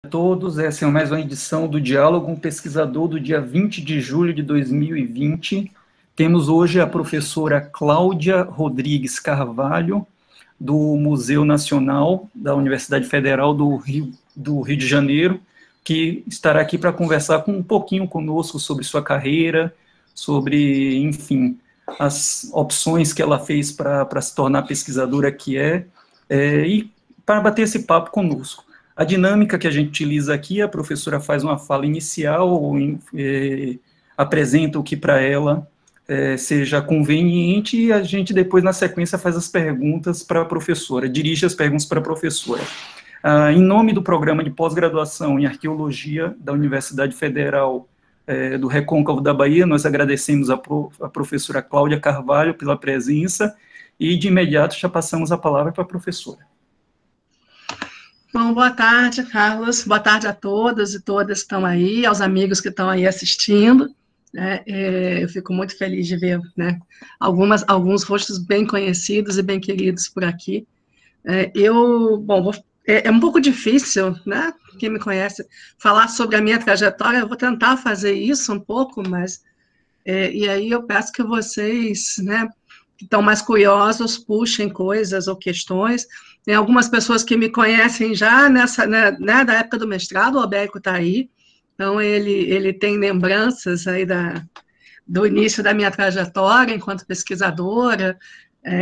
Todos, essa é mais uma edição do Diálogo com o Pesquisador do dia 20 de julho de 2020. Temos hoje a professora Cláudia Rodrigues Carvalho, do Museu Nacional da Universidade Federal do Rio de Janeiro, que estará aqui para conversar um pouquinho conosco sobre sua carreira, sobre, enfim, as opções que ela fez para se tornar pesquisadora e para bater esse papo conosco. A dinâmica que a gente utiliza aqui, a professora faz uma fala inicial, apresenta o que para ela seja conveniente, e a gente depois, na sequência, faz as perguntas para a professora, dirige as perguntas para a professora. Em nome do programa de pós-graduação em Arqueologia da Universidade Federal do Recôncavo da Bahia, nós agradecemos a professora Cláudia Carvalho pela presença, e de imediato já passamos a palavra para a professora. Bom, boa tarde, Carlos. Boa tarde a todos e todas que estão aí, aos amigos que estão aí assistindo. Eu fico muito feliz de ver, né, alguns rostos bem conhecidos e bem queridos por aqui. É um pouco difícil, né, quem me conhece, falar sobre a minha trajetória. Eu vou tentar fazer isso um pouco, mas... e aí eu peço que vocês, né, que estão mais curiosos, puxem coisas ou questões. Tem algumas pessoas que me conhecem já né, da época do mestrado, o Albérico está aí, então ele tem lembranças aí do início da minha trajetória enquanto pesquisadora,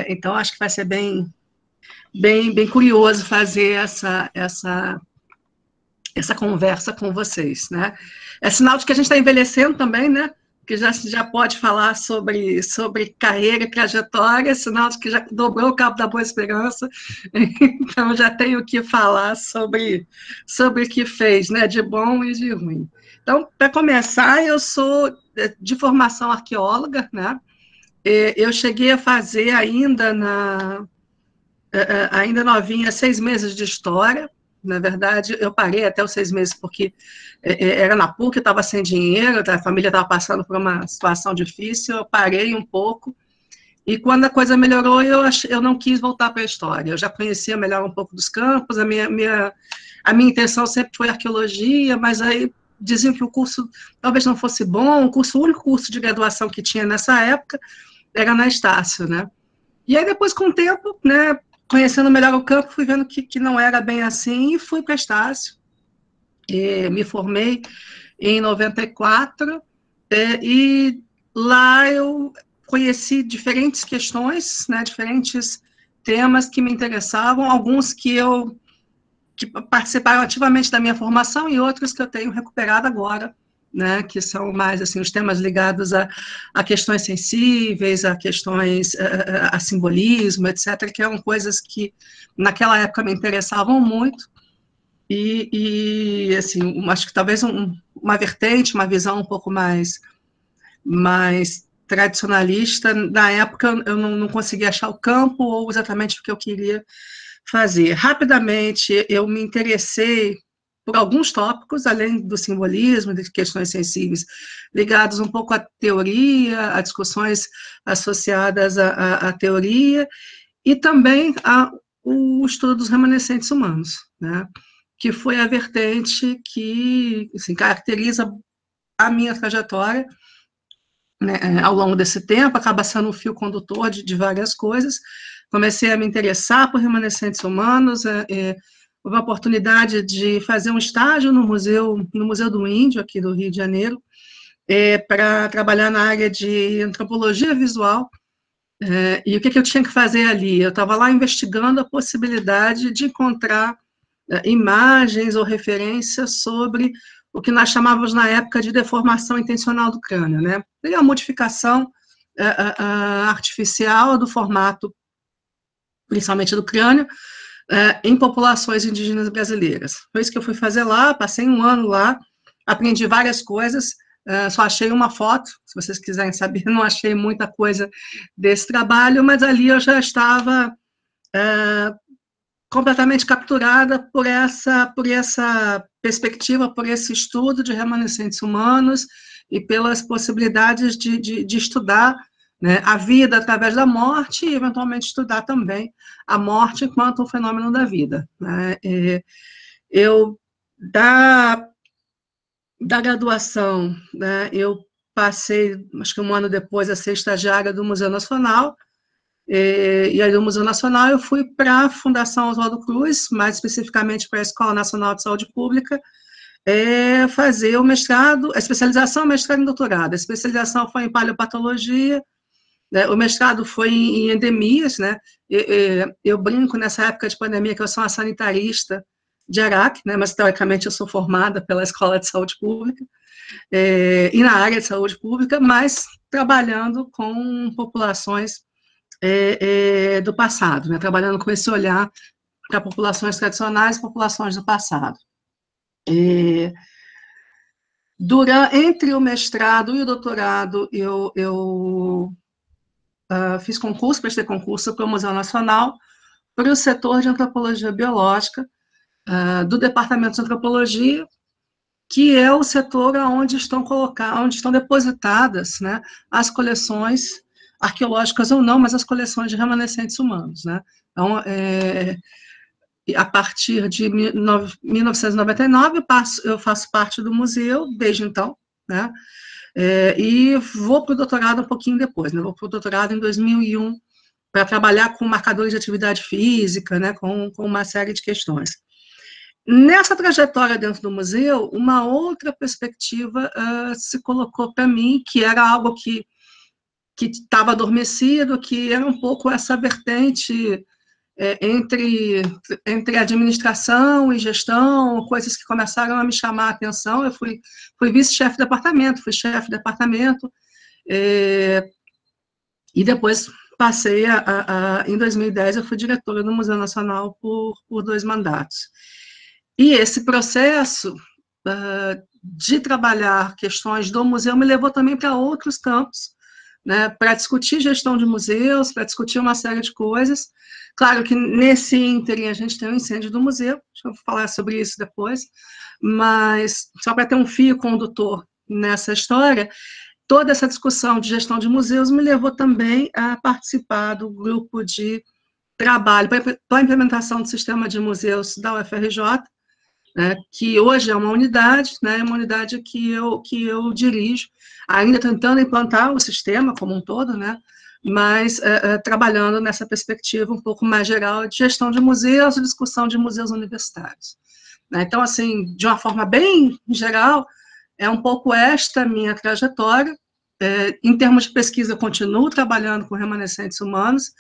então acho que vai ser bem curioso fazer essa conversa com vocês, né? É sinal de que a gente está envelhecendo também, né? Que já pode falar sobre carreira e trajetória, sinal de que já dobrou o cabo da Boa Esperança, então já tenho o que falar sobre o que fez, né, de bom e de ruim. Então, para começar, eu sou de formação arqueóloga, né, eu cheguei a fazer ainda novinha 6 meses de história. Na verdade, eu parei até os 6 meses porque era na PUC, eu estava sem dinheiro, a família estava passando por uma situação difícil, eu parei um pouco, e quando a coisa melhorou, eu não quis voltar para a história. Eu já conhecia melhor um pouco dos campos, a minha intenção sempre foi arqueologia, mas aí diziam que o curso talvez não fosse bom, o único curso de graduação que tinha nessa época era na Estácio, né? E aí depois, com o tempo, né, conhecendo melhor o campo, fui vendo que não era bem assim, e fui para Estácio. Me formei em 94, e lá eu conheci diferentes questões, né, diferentes temas que me interessavam, alguns que participaram ativamente da minha formação e outros que eu tenho recuperado agora, né, que são mais assim, os temas ligados a questões sensíveis, a questões, a simbolismo, etc., que eram coisas que naquela época me interessavam muito, e assim, acho que talvez uma vertente, uma visão um pouco mais tradicionalista. Na época eu não conseguia achar o campo ou exatamente o que eu queria fazer. Rapidamente eu me interessei por alguns tópicos, além do simbolismo, de questões sensíveis, ligados um pouco à teoria, a discussões associadas à teoria, e também ao estudo dos remanescentes humanos, né, que foi a vertente que assim, caracteriza a minha trajetória, né, ao longo desse tempo, acaba sendo um fio condutor de várias coisas. Comecei a me interessar por remanescentes humanos, houve a oportunidade de fazer um estágio no Museu do Índio, aqui do Rio de Janeiro, para trabalhar na área de antropologia visual. E o que eu tinha que fazer ali? Eu estava lá investigando a possibilidade de encontrar imagens ou referências sobre o que nós chamávamos na época de deformação intencional do crânio, né? E a modificação artificial do formato, principalmente do crânio, em populações indígenas brasileiras. Foi isso que eu fui fazer lá, passei um ano lá, aprendi várias coisas, só achei uma foto, se vocês quiserem saber, não achei muita coisa desse trabalho, mas ali eu já estava completamente capturada por essa perspectiva, por esse estudo de remanescentes humanos e pelas possibilidades de estudar, né, a vida através da morte e, eventualmente, estudar também a morte enquanto um fenômeno da vida, né. Eu Da graduação, né, eu passei, acho que um ano depois, a ser estagiária do Museu Nacional, e aí do Museu Nacional eu fui para a Fundação Oswaldo Cruz, mais especificamente para a Escola Nacional de Saúde Pública, fazer o mestrado, a especialização, mestrado e doutorado. A especialização foi em paleopatologia, né, o mestrado foi em endemias, né, eu brinco nessa época de pandemia que eu sou uma sanitarista de Araque, né, mas teoricamente eu sou formada pela Escola de Saúde Pública, e na área de saúde pública, mas trabalhando com populações do passado, né, trabalhando com esse olhar para populações tradicionais e populações do passado. Entre o mestrado e o doutorado, eu fiz concurso, prestei concurso para o Museu Nacional, para o setor de antropologia biológica, do Departamento de Antropologia, que é o setor onde estão depositadas, né, as coleções arqueológicas ou não, mas as coleções de remanescentes humanos, né. Então, a partir de 1999, eu faço parte do museu, desde então, né, e vou para o doutorado um pouquinho depois, né, vou para o doutorado em 2001, para trabalhar com marcadores de atividade física, né, com uma série de questões. Nessa trajetória dentro do museu, uma outra perspectiva se colocou para mim, que era algo que estava adormecido, que era um pouco essa vertente entre administração e gestão, coisas que começaram a me chamar a atenção. Eu fui vice-chefe de departamento, fui chefe de departamento, e depois passei em 2010, eu fui diretora do Museu Nacional por 2 mandatos. E esse processo de trabalhar questões do museu me levou também para outros campos, né, para discutir gestão de museus, para discutir uma série de coisas. Claro que nesse ínterim a gente tem o incêndio do museu, deixa eu falar sobre isso depois, mas só para ter um fio condutor nessa história, toda essa discussão de gestão de museus me levou também a participar do grupo de trabalho para a implementação do sistema de museus da UFRJ, né, que hoje é uma unidade, né, uma unidade que eu dirijo, ainda tentando implantar o sistema como um todo, né, mas trabalhando nessa perspectiva um pouco mais geral de gestão de museus e discussão de museus universitários. Então, assim, de uma forma bem geral, é um pouco esta minha trajetória. Em termos de pesquisa, eu continuo trabalhando com remanescentes humanos.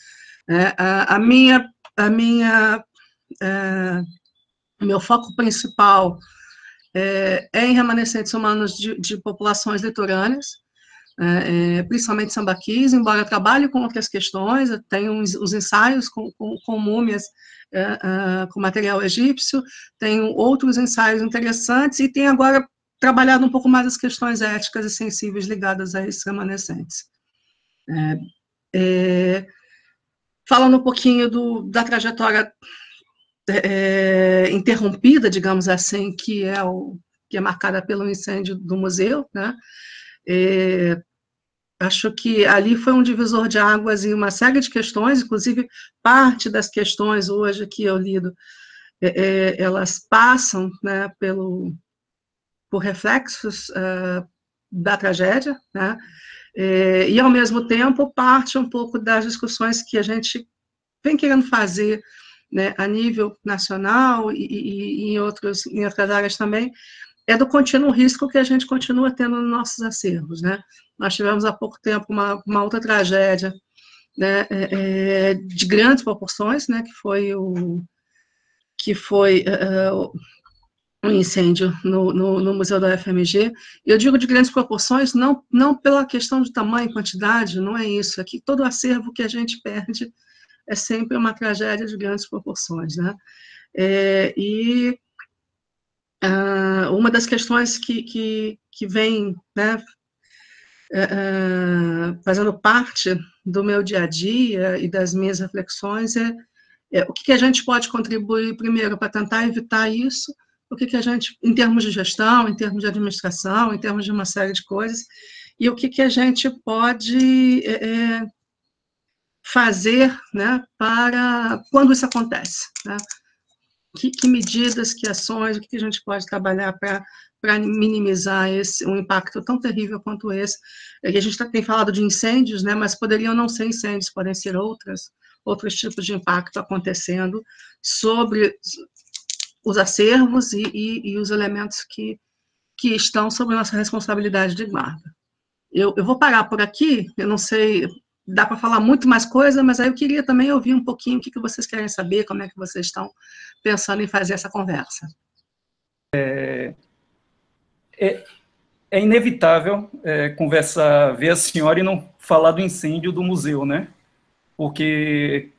O meu foco principal é em remanescentes humanos de populações litorâneas, principalmente sambaquis, embora eu trabalhe com outras questões. Eu tenho os ensaios com múmias, com material egípcio, tenho outros ensaios interessantes, e tenho agora trabalhado um pouco mais as questões éticas e sensíveis ligadas a esses remanescentes. Falando um pouquinho da trajetória interrompida, digamos assim, que é marcada pelo incêndio do museu, né? Acho que ali foi um divisor de águas em uma série de questões, inclusive parte das questões hoje que eu lido, elas passam, né, por reflexos da tragédia, né? E, ao mesmo tempo, parte um pouco das discussões que a gente vem querendo fazer, né, a nível nacional e em outras áreas também, do contínuo risco que a gente continua tendo nos nossos acervos, né? Nós tivemos há pouco tempo uma outra tragédia, né, de grandes proporções, né, que foi o incêndio no Museu da UFMG. Eu digo de grandes proporções, não pela questão de tamanho e quantidade, não é isso. É que todo o acervo que a gente perde é sempre uma tragédia de grandes proporções, né? Uma das questões que vem, né, fazendo parte do meu dia a dia e das minhas reflexões o que a gente pode contribuir primeiro para tentar evitar isso, o que a gente, em termos de gestão, em termos de administração, em termos de uma série de coisas, e o que a gente pode fazer, né, para quando isso acontece, né? que medidas, que ações, o que a gente pode trabalhar para minimizar um impacto tão terrível quanto esse. E a gente tem falado de incêndios, né, mas poderiam não ser incêndios, podem ser outros tipos de impacto acontecendo sobre os acervos e os elementos que estão sob nossa responsabilidade de guarda. Eu vou parar por aqui, eu não sei, dá para falar muito mais coisa, mas aí eu queria também ouvir um pouquinho o que vocês querem saber, como é que vocês estão pensando em fazer essa conversa. É inevitável ver a senhora e não falar do incêndio do museu, né? Porque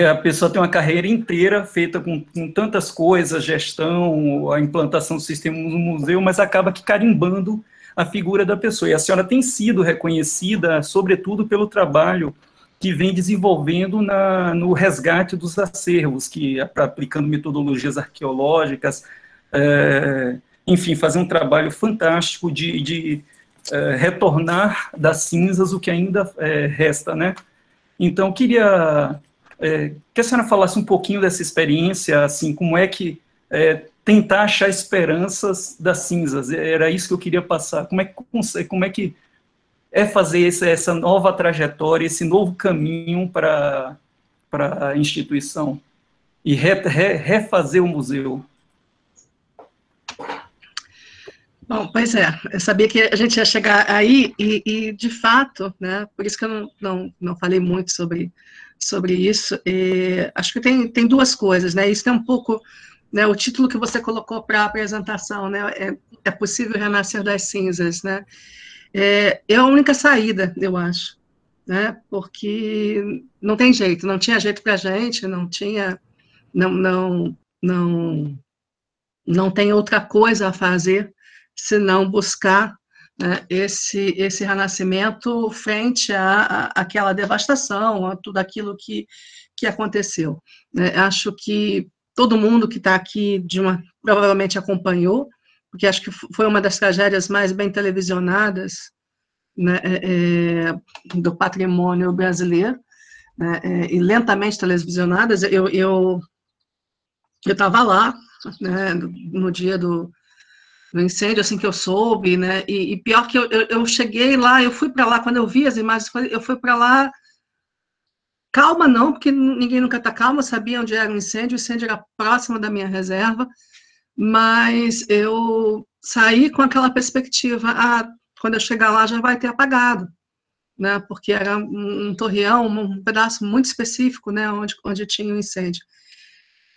a pessoa tem uma carreira inteira feita com tantas coisas, gestão, a implantação do sistema no museu, mas acaba que carimbando a figura da pessoa. E a senhora tem sido reconhecida, sobretudo, pelo trabalho que vem desenvolvendo no resgate dos acervos, aplicando metodologias arqueológicas, enfim, fazer um trabalho fantástico de retornar das cinzas o que ainda resta, né? Então, queria que a senhora falasse um pouquinho dessa experiência, assim, como é que tentar achar esperanças das cinzas. Era isso que eu queria passar. Como é que fazer essa nova trajetória, esse novo caminho para a instituição e refazer o museu? Bom, pois eu sabia que a gente ia chegar aí e de fato, né, por isso que eu não falei muito sobre isso, acho que tem duas coisas, né, isso tem um pouco, né, o título que você colocou para a apresentação, né, é possível renascer das cinzas, né, é a única saída, eu acho, né, porque não tem jeito, não tinha jeito para a gente, não tem outra coisa a fazer senão buscar, né, esse renascimento frente àquela devastação, a tudo aquilo que aconteceu. Acho que todo mundo que está aqui provavelmente acompanhou, porque acho que foi uma das tragédias mais bem televisionadas, né, do patrimônio brasileiro, né, e lentamente televisionadas. Eu estava lá, né, no dia do incêndio, assim que eu soube, né, e pior que eu cheguei lá, eu fui para lá, quando eu vi as imagens, eu fui para lá, calma não, porque ninguém nunca está calmo, eu sabia onde era o incêndio era próximo da minha reserva, mas eu saí com aquela perspectiva, quando eu chegar lá já vai ter apagado, né, porque era um torreão, um pedaço muito específico, né, onde tinha o incêndio.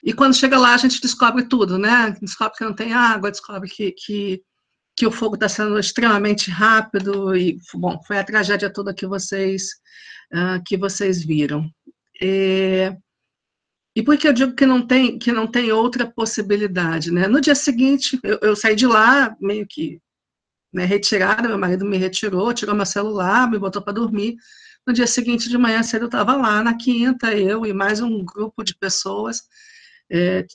E quando chega lá, a gente descobre tudo, né? Descobre que não tem água, descobre que o fogo está sendo extremamente rápido, e, bom, foi a tragédia toda que vocês viram. E por que eu digo que não tem outra possibilidade, né? No dia seguinte, eu saí de lá, meio que, né, retirada, meu marido me tirou meu celular, me botou para dormir. No dia seguinte, de manhã cedo, eu estava lá, na Quinta, eu e mais um grupo de pessoas.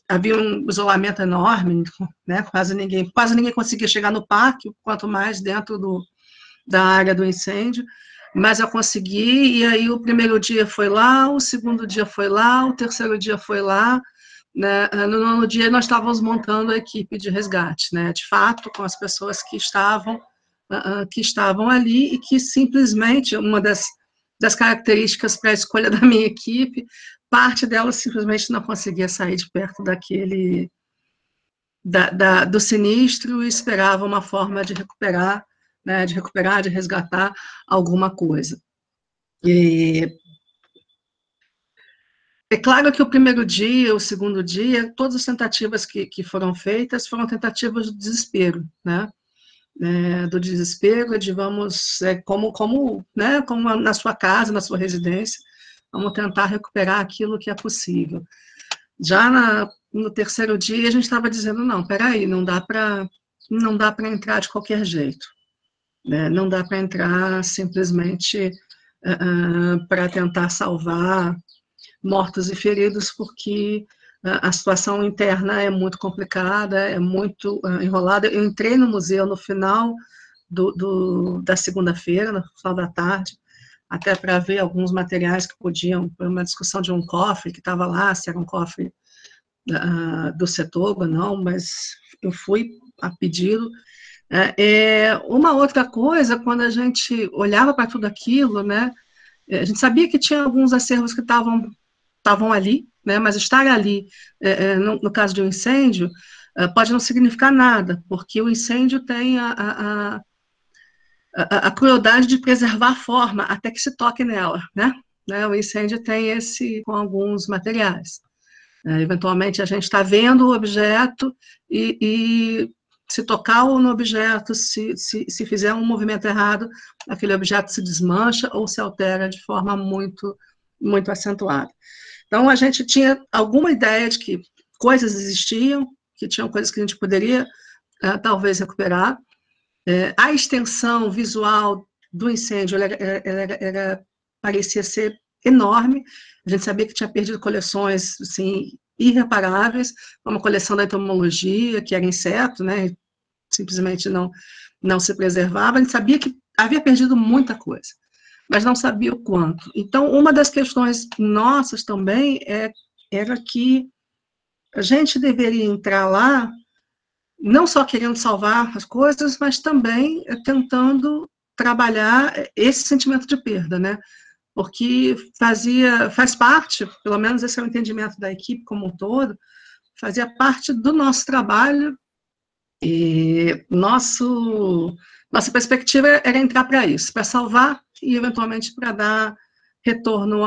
Havia um isolamento enorme, né, quase ninguém conseguia chegar no parque, quanto mais dentro da área do incêndio, mas eu consegui, e aí o primeiro dia foi lá, o segundo dia foi lá, o terceiro dia foi lá, né, no nono dia nós estávamos montando a equipe de resgate, né, de fato, com as pessoas que estavam ali, e que simplesmente, uma das características para a escolha da minha equipe, parte delas simplesmente não conseguia sair de perto do sinistro e esperava uma forma de recuperar, né, de resgatar alguma coisa. E é claro que o primeiro dia, o segundo dia, todas as tentativas que foram feitas foram tentativas de desespero, né? Do desespero, de vamos, como na sua casa, na sua residência, vamos tentar recuperar aquilo que é possível. Já no terceiro dia, a gente estava dizendo, não, peraí, não dá para entrar de qualquer jeito, né? Não dá para entrar simplesmente para tentar salvar mortos e feridos, porque a situação interna é muito complicada, é muito enrolada. Eu entrei no museu no final da segunda-feira, no final da tarde, até para ver alguns materiais que podiam, uma discussão de um cofre que estava lá, se era um cofre do setor, não, mas eu fui a pedido. Uma outra coisa, quando a gente olhava para tudo aquilo, né, a gente sabia que tinha alguns acervos que estavam ali, né, mas estar ali, no caso de um incêndio, pode não significar nada, porque o incêndio tem a crueldade de preservar a forma até que se toque nela, né? O incêndio tem esse com alguns materiais. Eventualmente a gente está vendo o objeto e se tocar no objeto, se fizer um movimento errado, aquele objeto se desmancha ou se altera de forma muito, muito acentuada. Então, a gente tinha alguma ideia de que coisas existiam, que tinham coisas que a gente poderia, talvez, recuperar. A extensão visual do incêndio parecia ser enorme. A gente sabia que tinha perdido coleções assim, irreparáveis, uma coleção da entomologia, que era inseto, né, simplesmente não se preservava. A gente sabia que havia perdido muita coisa, mas não sabia o quanto. Então, uma das questões nossas também era que a gente deveria entrar lá, não só querendo salvar as coisas, mas também tentando trabalhar esse sentimento de perda, né? Porque faz parte, pelo menos esse é o entendimento da equipe como um todo, fazia parte do nosso trabalho, e nossa perspectiva era entrar para isso, para salvar e, eventualmente, para dar retorno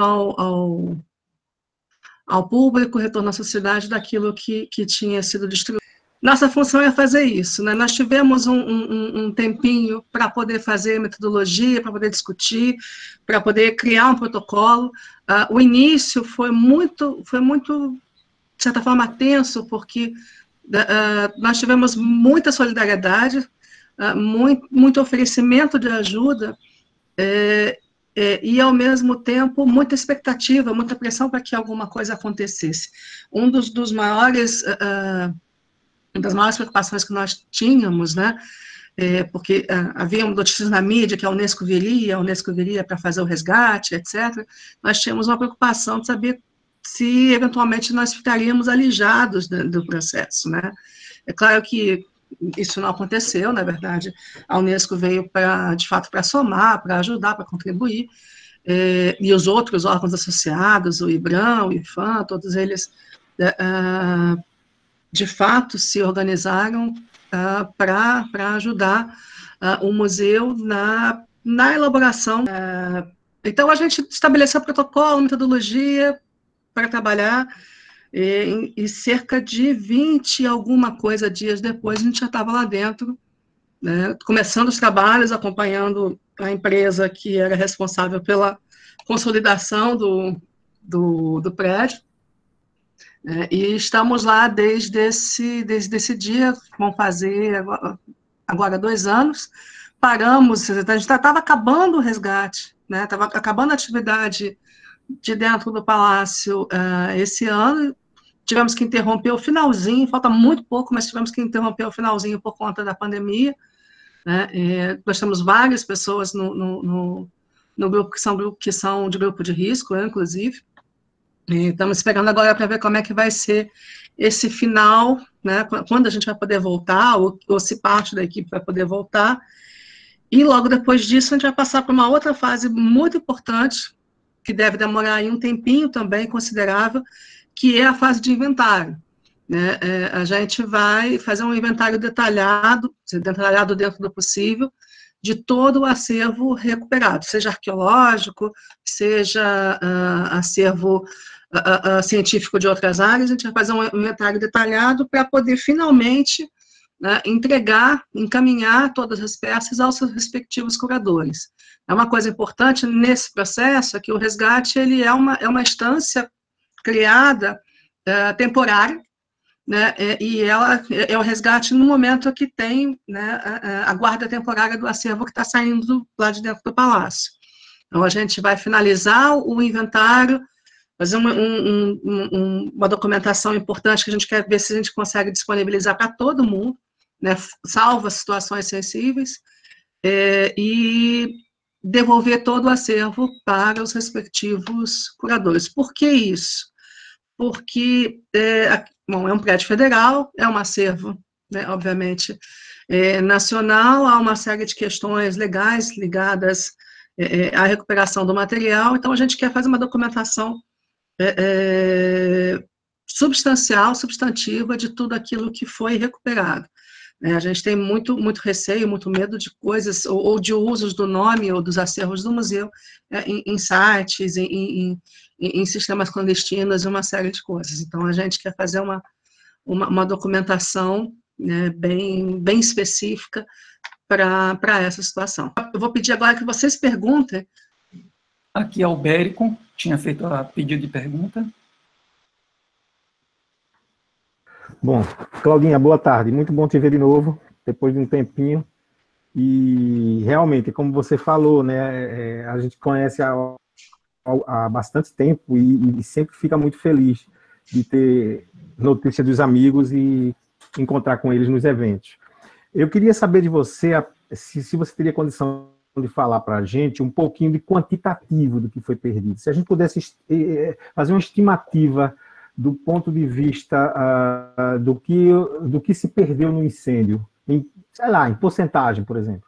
ao público, retorno à sociedade daquilo que tinha sido destruído. Nossa função é fazer isso, né? Nós tivemos um tempinho para poder fazer metodologia, para poder discutir, para poder criar um protocolo. O início foi muito, de certa forma, tenso, porque nós tivemos muita solidariedade, muito oferecimento de ajuda, e, ao mesmo tempo, muita expectativa, muita pressão para que alguma coisa acontecesse. Uma das maiores preocupações que nós tínhamos, né, porque havia notícias na mídia que a Unesco viria para fazer o resgate, etc., nós tínhamos uma preocupação de saber se, eventualmente, nós ficaríamos alijados do processo, né. É claro que isso não aconteceu, na verdade, a Unesco veio, de fato, para somar, para ajudar, para contribuir, e os outros órgãos associados, o IBRAM, o IFAM, todos eles, de fato, se organizaram para ajudar o museu na elaboração. Então, a gente estabeleceu protocolo, metodologia para trabalhar, e cerca de 20 e alguma coisa dias depois, a gente já estava lá dentro, né, começando os trabalhos, acompanhando a empresa que era responsável pela consolidação do prédio, e estamos lá desde esse dia, vão fazer agora 2 anos, paramos, a gente estava acabando o resgate, né, estava acabando a atividade de dentro do palácio esse ano, tivemos que interromper o finalzinho, falta muito pouco, mas tivemos que interromper o finalzinho por conta da pandemia, né, nós temos várias pessoas no grupo que são de grupo de risco, inclusive, e estamos esperando agora para ver como é que vai ser esse final, né, quando a gente vai poder voltar, ou se parte da equipe vai poder voltar, e logo depois disso a gente vai passar para uma outra fase muito importante, que deve demorar aí um tempinho também considerável, que é a fase de inventário, né? A gente vai fazer um inventário detalhado dentro do possível, de todo o acervo recuperado, seja arqueológico, seja acervo científico de outras áreas. A gente vai fazer um inventário detalhado para poder finalmente, né, encaminhar todas as peças aos seus respectivos curadores. É uma coisa importante nesse processo, é que o resgate ele é uma instância criada temporária, né, e ela é o resgate no momento que tem, né, a guarda temporária do acervo que está saindo lá de dentro do palácio. Então, a gente vai finalizar o inventário, fazer uma documentação importante que a gente quer ver se a gente consegue disponibilizar para todo mundo, né, salvo as situações sensíveis, e devolver todo o acervo para os respectivos curadores. Por que isso? Porque bom, é um prédio federal, é um acervo, né, obviamente, nacional, há uma série de questões legais ligadas à recuperação do material, então a gente quer fazer uma documentação substancial, substantiva de tudo aquilo que foi recuperado. A gente tem muito receio, muito medo de coisas, ou de usos do nome ou dos acervos do museu em sites, em sistemas clandestinos, uma série de coisas. Então, a gente quer fazer uma documentação, né, bem específica para essa situação. Eu vou pedir agora que vocês perguntem. Aqui é o Bérico, tinha feito a pedido de pergunta. Bom, Claudinha, boa tarde. Muito bom te ver de novo, depois de um tempinho. E realmente, como você falou, né, a gente conhece há bastante tempo e sempre fica muito feliz de ter notícia dos amigos e encontrar com eles nos eventos. Eu queria saber de você se você teria condição de falar para a gente um pouquinho de quantitativo do que foi perdido. Se a gente pudesse fazer uma estimativa do ponto de vista do que se perdeu no incêndio, sei lá, em porcentagem, por exemplo,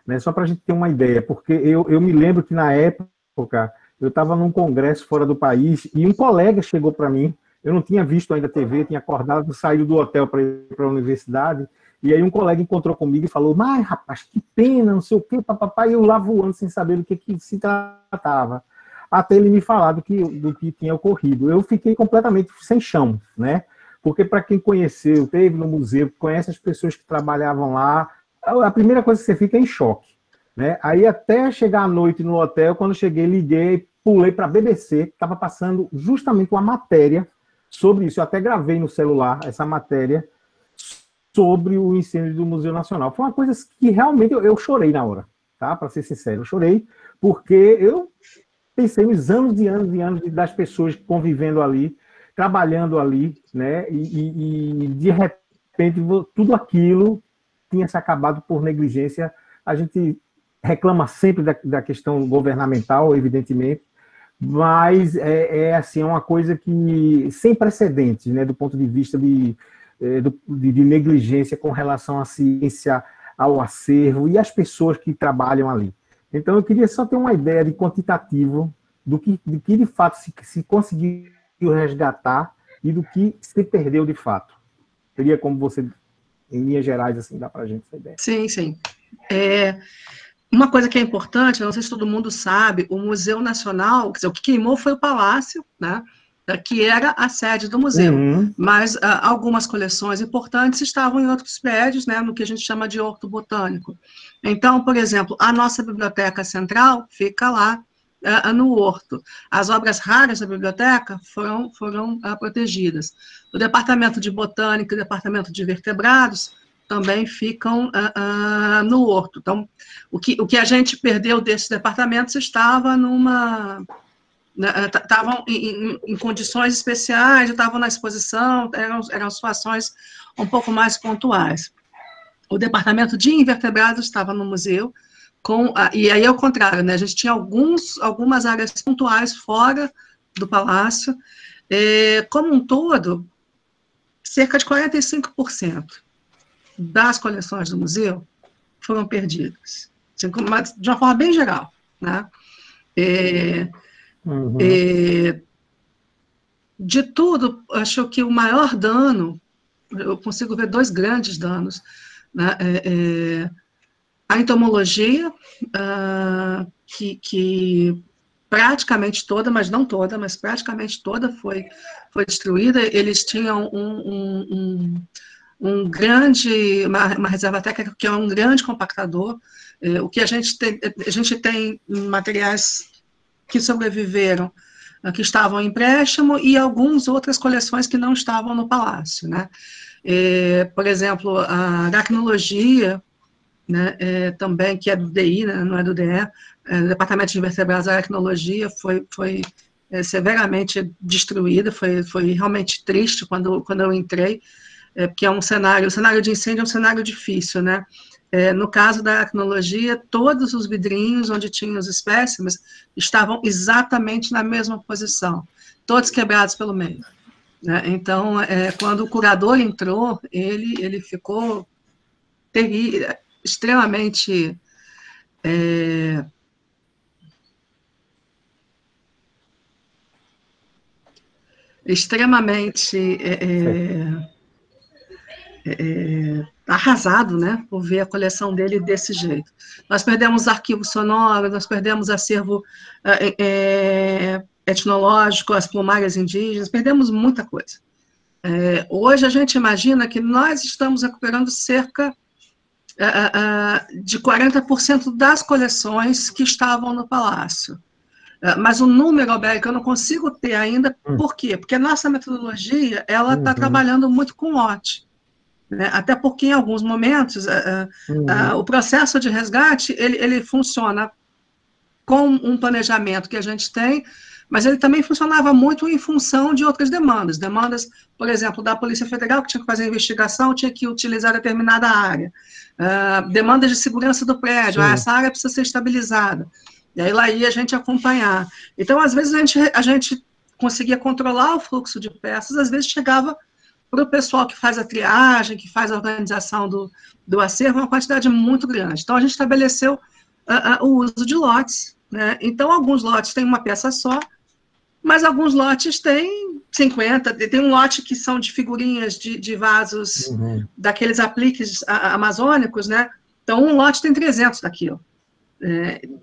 né? Só para a gente ter uma ideia, porque eu me lembro que na época eu estava num congresso fora do país e um colega chegou para mim, eu não tinha visto ainda a TV, tinha acordado, saído do hotel para ir para a universidade, e aí um colega encontrou comigo e falou, mas rapaz, que pena, não sei o quê, papapá, e eu lá voando sem saber do que se tratava, até ele me falar do que tinha ocorrido. Eu fiquei completamente sem chão, né? Porque para quem conheceu, teve no museu, conhece as pessoas que trabalhavam lá, a primeira coisa que você fica é em choque, né? Aí até chegar à noite no hotel, quando cheguei, liguei, pulei para a BBC, que estava passando justamente uma matéria sobre isso. Eu até gravei no celular essa matéria sobre o incêndio do Museu Nacional. Foi uma coisa que realmente eu chorei na hora, tá? Para ser sincero, eu chorei, porque eu pensei nos anos e anos e anos das pessoas convivendo ali, trabalhando ali, né? E de repente tudo aquilo tinha se acabado por negligência. A gente reclama sempre da questão governamental, evidentemente, mas assim, uma coisa que sem precedentes, né? Do ponto de vista de negligência com relação à ciência, ao acervo e às pessoas que trabalham ali. Então, eu queria só ter uma ideia de quantitativo do que de fato se conseguiu resgatar e do que se perdeu de fato. Teria como você, em linhas gerais, assim, dar para a gente essa ideia? Sim, sim. Uma coisa que é importante, eu não sei se todo mundo sabe, o Museu Nacional, quer dizer, o que queimou foi o Palácio, né, que era a sede do museu, mas algumas coleções importantes estavam em outros prédios, né, no que a gente chama de horto botânico. Então, por exemplo, a nossa biblioteca central fica lá no horto. As obras raras da biblioteca foram protegidas. O departamento de botânica e o departamento de vertebrados também ficam no horto. Então, o que a gente perdeu desses departamentos estavam em condições especiais, estavam na exposição, eram situações um pouco mais pontuais. O departamento de invertebrados estava no museu, e aí, ao contrário, né, a gente tinha algumas áreas pontuais fora do palácio. Como um todo, cerca de 45% das coleções do museu foram perdidas, de uma forma bem geral, né? De tudo, acho que o maior dano, eu consigo ver dois grandes danos, né? A entomologia, que praticamente toda, mas não toda, mas praticamente toda foi destruída. Eles tinham uma reserva técnica que é um grande compactador. O que a gente tem materiais que sobreviveram, que estavam em empréstimo, e algumas outras coleções que não estavam no palácio, né? Por exemplo, a aracnologia, né, também, que é do DI, né, não é do DE, o Departamento de Invertebrados, a aracnologia foi severamente destruída, foi realmente triste quando eu entrei, porque o cenário de incêndio é um cenário difícil, né? No caso da aracnologia, todos os vidrinhos onde tinham os espécimes estavam exatamente na mesma posição, todos quebrados pelo meio. né? Então, quando o curador entrou, ele ficou extremamente arrasado, né, por ver a coleção dele desse jeito. Nós perdemos arquivo sonoro, nós perdemos acervo etnológico, as plumárias indígenas, perdemos muita coisa. Hoje a gente imagina que nós estamos recuperando cerca de 40% das coleções que estavam no Palácio. Mas o número, Alberto, eu não consigo ter ainda. Por quê? Porque a nossa metodologia ela está trabalhando muito com lote. Né? Até porque, em alguns momentos, o processo de resgate ele funciona com um planejamento que a gente tem, mas ele também funcionava muito em função de outras demandas. Demandas, por exemplo, da Polícia Federal, que tinha que fazer a investigação, tinha que utilizar determinada área. Demandas de segurança do prédio, essa área precisa ser estabilizada. E aí lá ia a gente acompanhar. Então, às vezes, a gente conseguia controlar o fluxo de peças, às vezes chegava para o pessoal que faz a triagem, que faz a organização do acervo, uma quantidade muito grande. Então, a gente estabeleceu o uso de lotes, né? Então, alguns lotes têm uma peça só, mas alguns lotes têm 50, tem um lote que são de figurinhas de vasos, daqueles apliques amazônicos, né? Então, um lote tem 300 daquilo.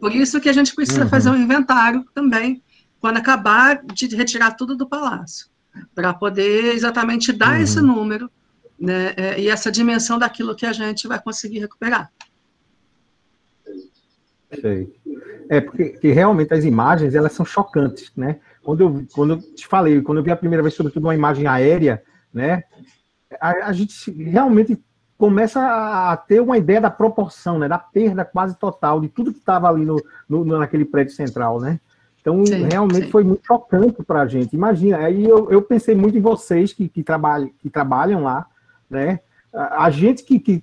Por isso que a gente precisa fazer um inventário também, quando acabar de retirar tudo do palácio, para poder exatamente dar esse número, né, e essa dimensão daquilo que a gente vai conseguir recuperar. Sei. Porque realmente as imagens, elas são chocantes, né? Quando eu te falei, quando eu vi a primeira vez, sobretudo, uma imagem aérea, né, a gente realmente começa a ter uma ideia da proporção, né, da perda quase total de tudo que estava ali naquele prédio central, né? Então, realmente foi muito chocante para a gente. Imagina, aí eu pensei muito em vocês que trabalham lá, né? A gente que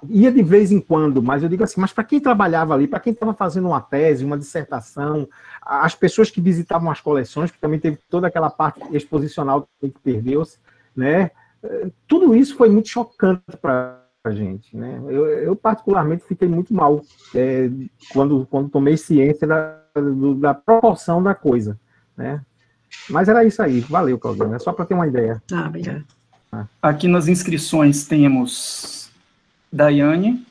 ia de vez em quando, mas eu digo assim, mas para quem trabalhava ali, para quem estava fazendo uma tese, uma dissertação, as pessoas que visitavam as coleções, que também teve toda aquela parte exposicional que perdeu-se, né? Tudo isso foi muito chocante para a gente, né? Eu particularmente fiquei muito mal quando tomei ciência da proporção da coisa, né? Mas era isso aí. Valeu, Claudinha. É só para ter uma ideia. Obrigada. Aqui nas inscrições temos Daiane.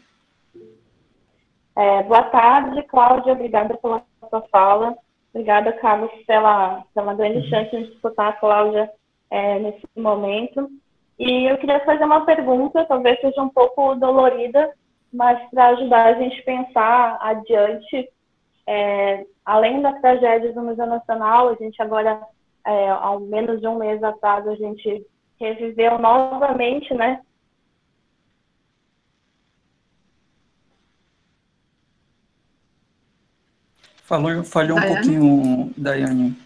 Boa tarde, Cláudia. Obrigada pela sua fala. Obrigada, Carlos, pela grande chance de escutar a Cláudia nesse momento. E eu queria fazer uma pergunta, talvez seja um pouco dolorida, mas para ajudar a gente a pensar adiante, além das tragédias do Museu Nacional, a gente agora, há menos de um mês atrás, a gente reviveu novamente, né? Falhou um pouquinho, Daiane,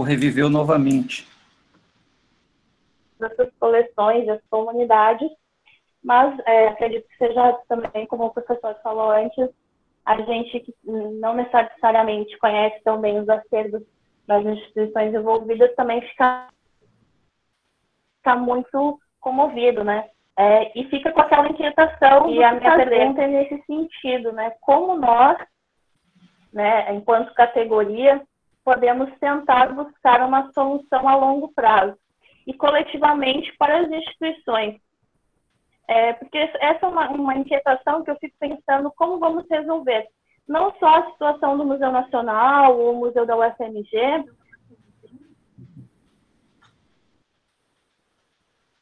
reviveu novamente. Dessas coleções, das comunidades, mas acredito que seja também, como o professor falou antes, a gente que não necessariamente conhece tão bem os acervos das instituições envolvidas também fica muito comovido, né? E fica com aquela inquietação. E a minha pergunta é nesse sentido, né? Como nós, né, enquanto categoria, podemos tentar buscar uma solução a longo prazo e coletivamente para as instituições. Porque essa é uma inquietação que eu fico pensando como vamos resolver. Não só a situação do Museu Nacional ou o Museu da UFMG,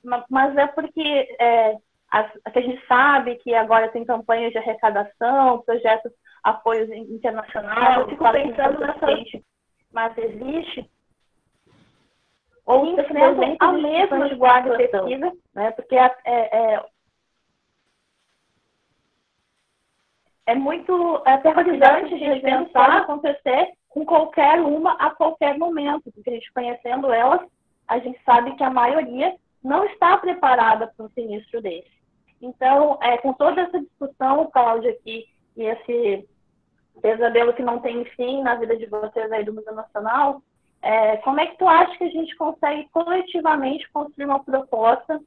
mas porque a gente sabe que agora tem campanhas de arrecadação, projetos, apoios internacionais. Eu fico pensando nessa... Mas existe... Ou enfrentam a mesma de guarda e pesquisa, né? Porque é muito aterrorizante a gente pensar acontecer com qualquer uma a qualquer momento, porque a gente conhecendo elas, a gente sabe que a maioria não está preparada para um sinistro desse. Então, com toda essa discussão, Cláudia, aqui, e esse pesadelo que não tem fim na vida de vocês aí do Museu Nacional, Como é que tu acha que a gente consegue coletivamente construir uma proposta?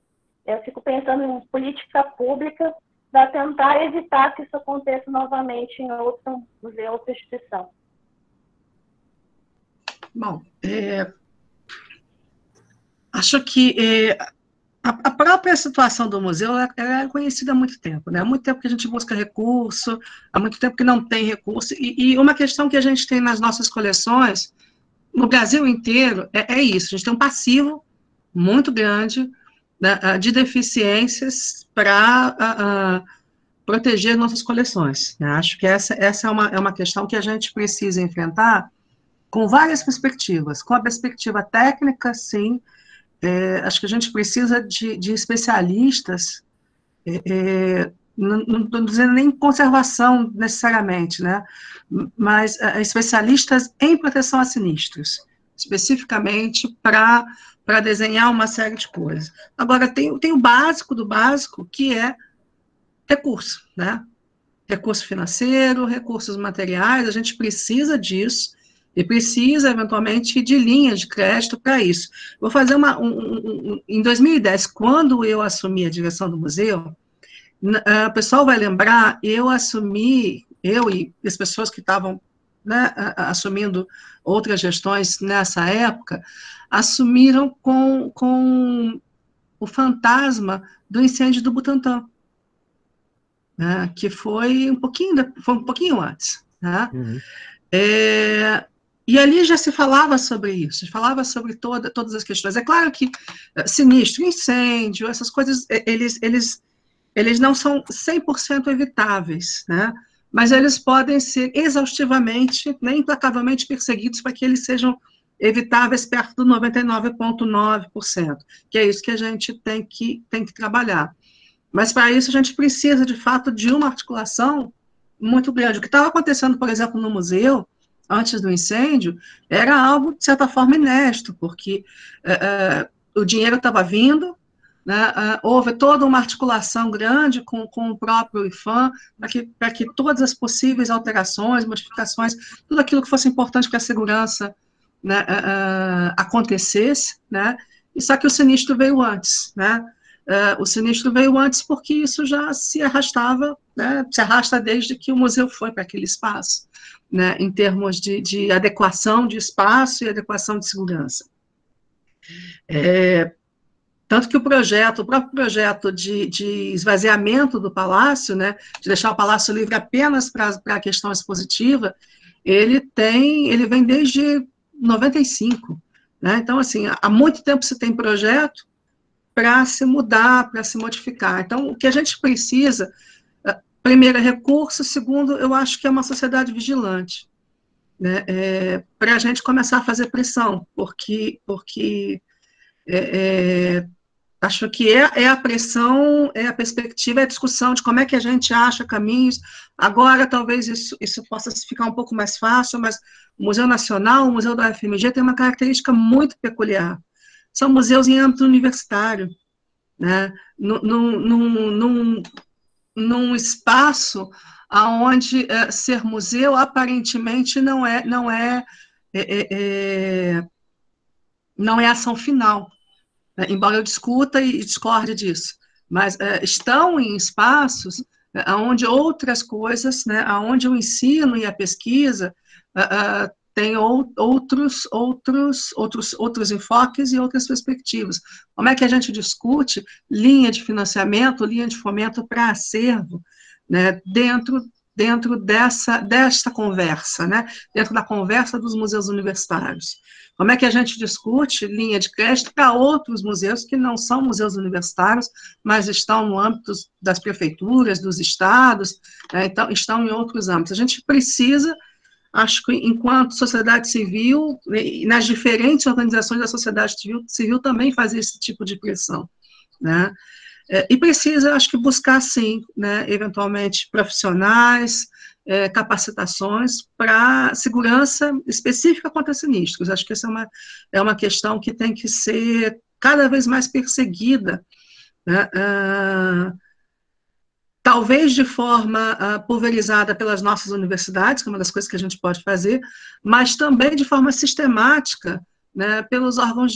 Eu fico pensando em política pública para tentar evitar que isso aconteça novamente em outro museu, outra instituição. Bom, acho que a própria situação do museu ela é conhecida há muito tempo, né? Há muito tempo que a gente busca recurso, há muito tempo que não tem recurso, e uma questão que a gente tem nas nossas coleções, no Brasil inteiro, é isso, a gente tem um passivo muito grande, né, de deficiências para proteger nossas coleções, né? Acho que essa é uma questão que a gente precisa enfrentar com várias perspectivas, com a perspectiva técnica, sim. Acho que a gente precisa de especialistas, não estou dizendo nem conservação necessariamente, né, mas especialistas em proteção a sinistros, especificamente para desenhar uma série de coisas. Agora, tem o básico do básico, que é recurso, né, recurso financeiro, recursos materiais, a gente precisa disso, e precisa, eventualmente, de linhas de crédito para isso. Vou fazer em 2010, quando eu assumi a direção do museu, o pessoal vai lembrar, eu e as pessoas que estavam, né, assumindo outras gestões nessa época, assumiram com o fantasma do incêndio do Butantã, né, que foi um pouquinho antes, né? Uhum. E ali já se falava sobre isso, falava sobre todas as questões. É claro que sinistro, incêndio, essas coisas, eles não são 100% evitáveis, né? Mas eles podem ser exaustivamente, né, implacavelmente perseguidos para que eles sejam evitáveis perto do 99,9%, que é isso que a gente tem que trabalhar. Mas para isso a gente precisa, de fato, de uma articulação muito grande. O que estava acontecendo, por exemplo, no museu, antes do incêndio, era algo, de certa forma, inédito, porque o dinheiro estava vindo, né, houve toda uma articulação grande com o próprio IPHAN, para que todas as possíveis alterações, modificações, tudo aquilo que fosse importante para a segurança, né, acontecesse, né, e só que o sinistro veio antes, né, o sinistro veio antes porque isso já se arrastava, né, se arrasta desde que o museu foi para aquele espaço, né, em termos de adequação de espaço e adequação de segurança. Tanto que o próprio projeto de esvaziamento do palácio, né, de deixar o palácio livre apenas para a questão expositiva, ele vem desde 95, né, então, assim, há muito tempo se tem projeto para se mudar, para se modificar. Então, o que a gente precisa, primeiro, é recurso, segundo, eu acho que é uma sociedade vigilante, né, para a gente começar a fazer pressão, porque acho que é a pressão, é a perspectiva, é a discussão de como é que a gente acha caminhos. Agora, talvez isso possa ficar um pouco mais fácil, mas o Museu Nacional, o Museu da UFMG tem uma característica muito peculiar. São museus em âmbito universitário, né, num espaço onde ser museu aparentemente não é ação final, né, embora eu discuta e discorde disso, mas estão em espaços onde outras coisas, né, onde o ensino e a pesquisa tem outros enfoques e outras perspectivas. Como é que a gente discute linha de financiamento, linha de fomento para acervo, né, dentro desta conversa, né, dentro da conversa dos museus universitários? Como é que a gente discute linha de crédito para outros museus que não são museus universitários, mas estão no âmbito das prefeituras, dos estados, né, então estão em outros âmbitos? A gente precisa, acho que enquanto sociedade civil, nas diferentes organizações da sociedade civil também fazer esse tipo de pressão, né? E precisa, acho que, buscar, sim, né, eventualmente, profissionais, capacitações para segurança específica contra sinistros. Acho que essa é uma questão que tem que ser cada vez mais perseguida, né, talvez de forma pulverizada pelas nossas universidades, que é uma das coisas que a gente pode fazer, mas também de forma sistemática, né, pelos órgãos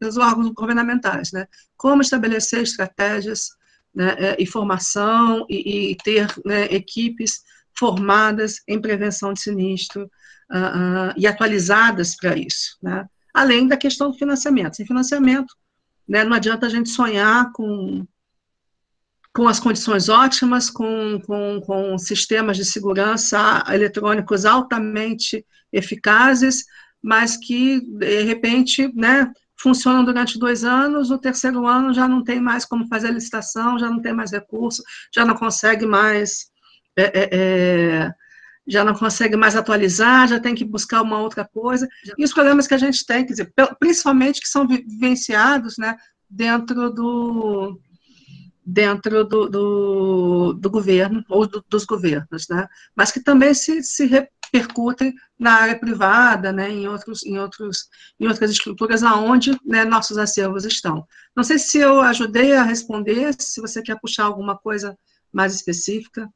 pelos órgãos governamentais, né? Como estabelecer estratégias, né, e formação e ter, né, equipes formadas em prevenção de sinistro e atualizadas para isso, né? Além da questão do financiamento. Sem financiamento, né, não adianta a gente sonhar com as condições ótimas, com sistemas de segurança eletrônicos altamente eficazes, mas que, de repente, né, funcionam durante 2 anos, no 3º ano já não tem mais como fazer a licitação, já não tem mais recurso, já não consegue mais atualizar, já tem que buscar uma outra coisa, e os problemas que a gente tem, quer dizer, principalmente que são vivenciados, né, dentro do governo, ou dos governos, né, mas que também se repercutem na área privada, né, em outras estruturas aonde, né, nossos acervos estão. Não sei se eu ajudei a responder, se você quer puxar alguma coisa mais específica.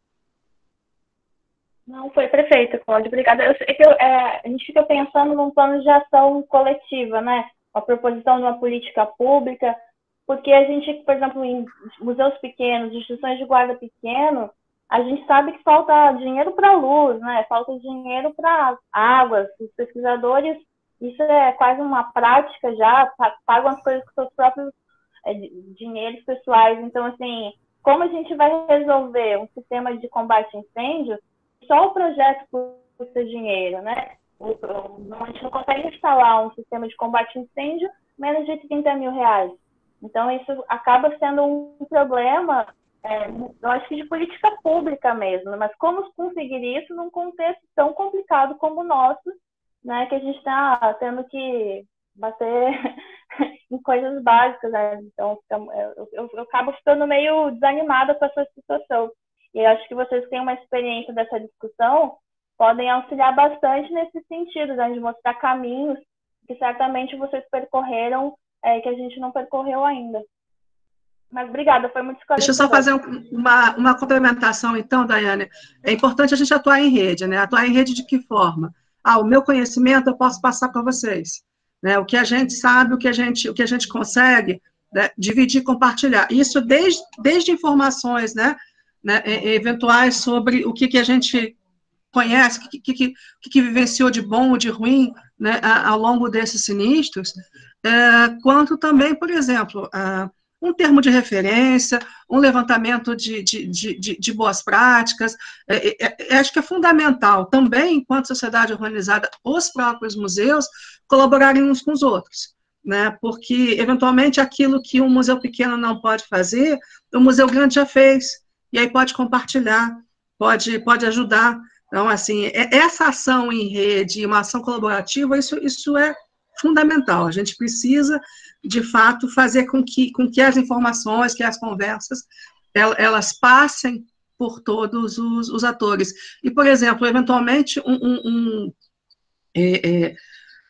Não, foi perfeito, Cláudia, obrigada. A gente fica pensando num plano de ação coletiva, né? A proposição de uma política pública, porque a gente, por exemplo, em museus pequenos, instituições de guarda pequeno, a gente sabe que falta dinheiro para a luz, né? Falta dinheiro para águas. Os pesquisadores, isso é quase uma prática já, pagam as coisas com seus próprios dinheiros pessoais. Então, assim, como a gente vai resolver um sistema de combate a incêndio? Só o projeto custa dinheiro, né? A gente não consegue instalar um sistema de combate a incêndio menos de 30 mil reais. Então, isso acaba sendo um problema, eu acho que de política pública mesmo, mas como conseguir isso num contexto tão complicado como o nosso, né, que a gente está tendo que bater em coisas básicas, né? Então, eu acabo ficando meio desanimada com essa situação. E eu acho que vocês que têm uma experiência dessa discussão podem auxiliar bastante nesse sentido, né, de mostrar caminhos que certamente vocês percorreram, que a gente não percorreu ainda. Mas obrigada, foi muito esclarecedor. Deixa eu só fazer uma complementação, então, Daiane. É importante a gente atuar em rede, né? Atuar em rede de que forma? O meu conhecimento eu posso passar para vocês, né? O que a gente sabe, o que a gente consegue, né, dividir, compartilhar. Isso desde informações, né, eventuais sobre o que a gente conhece, o que vivenciou de bom ou de ruim, né, ao longo desses sinistros, quanto também, por exemplo, um termo de referência, um levantamento de boas práticas. Acho que é fundamental também, enquanto sociedade organizada, os próprios museus colaborarem uns com os outros, né, porque, eventualmente, aquilo que um museu pequeno não pode fazer, o museu grande já fez, e aí pode compartilhar, pode ajudar. Então, assim, essa ação em rede, uma ação colaborativa, isso é fundamental. A gente precisa, de fato, fazer com que as informações, que as conversas, elas passem por todos os atores. E, por exemplo, eventualmente,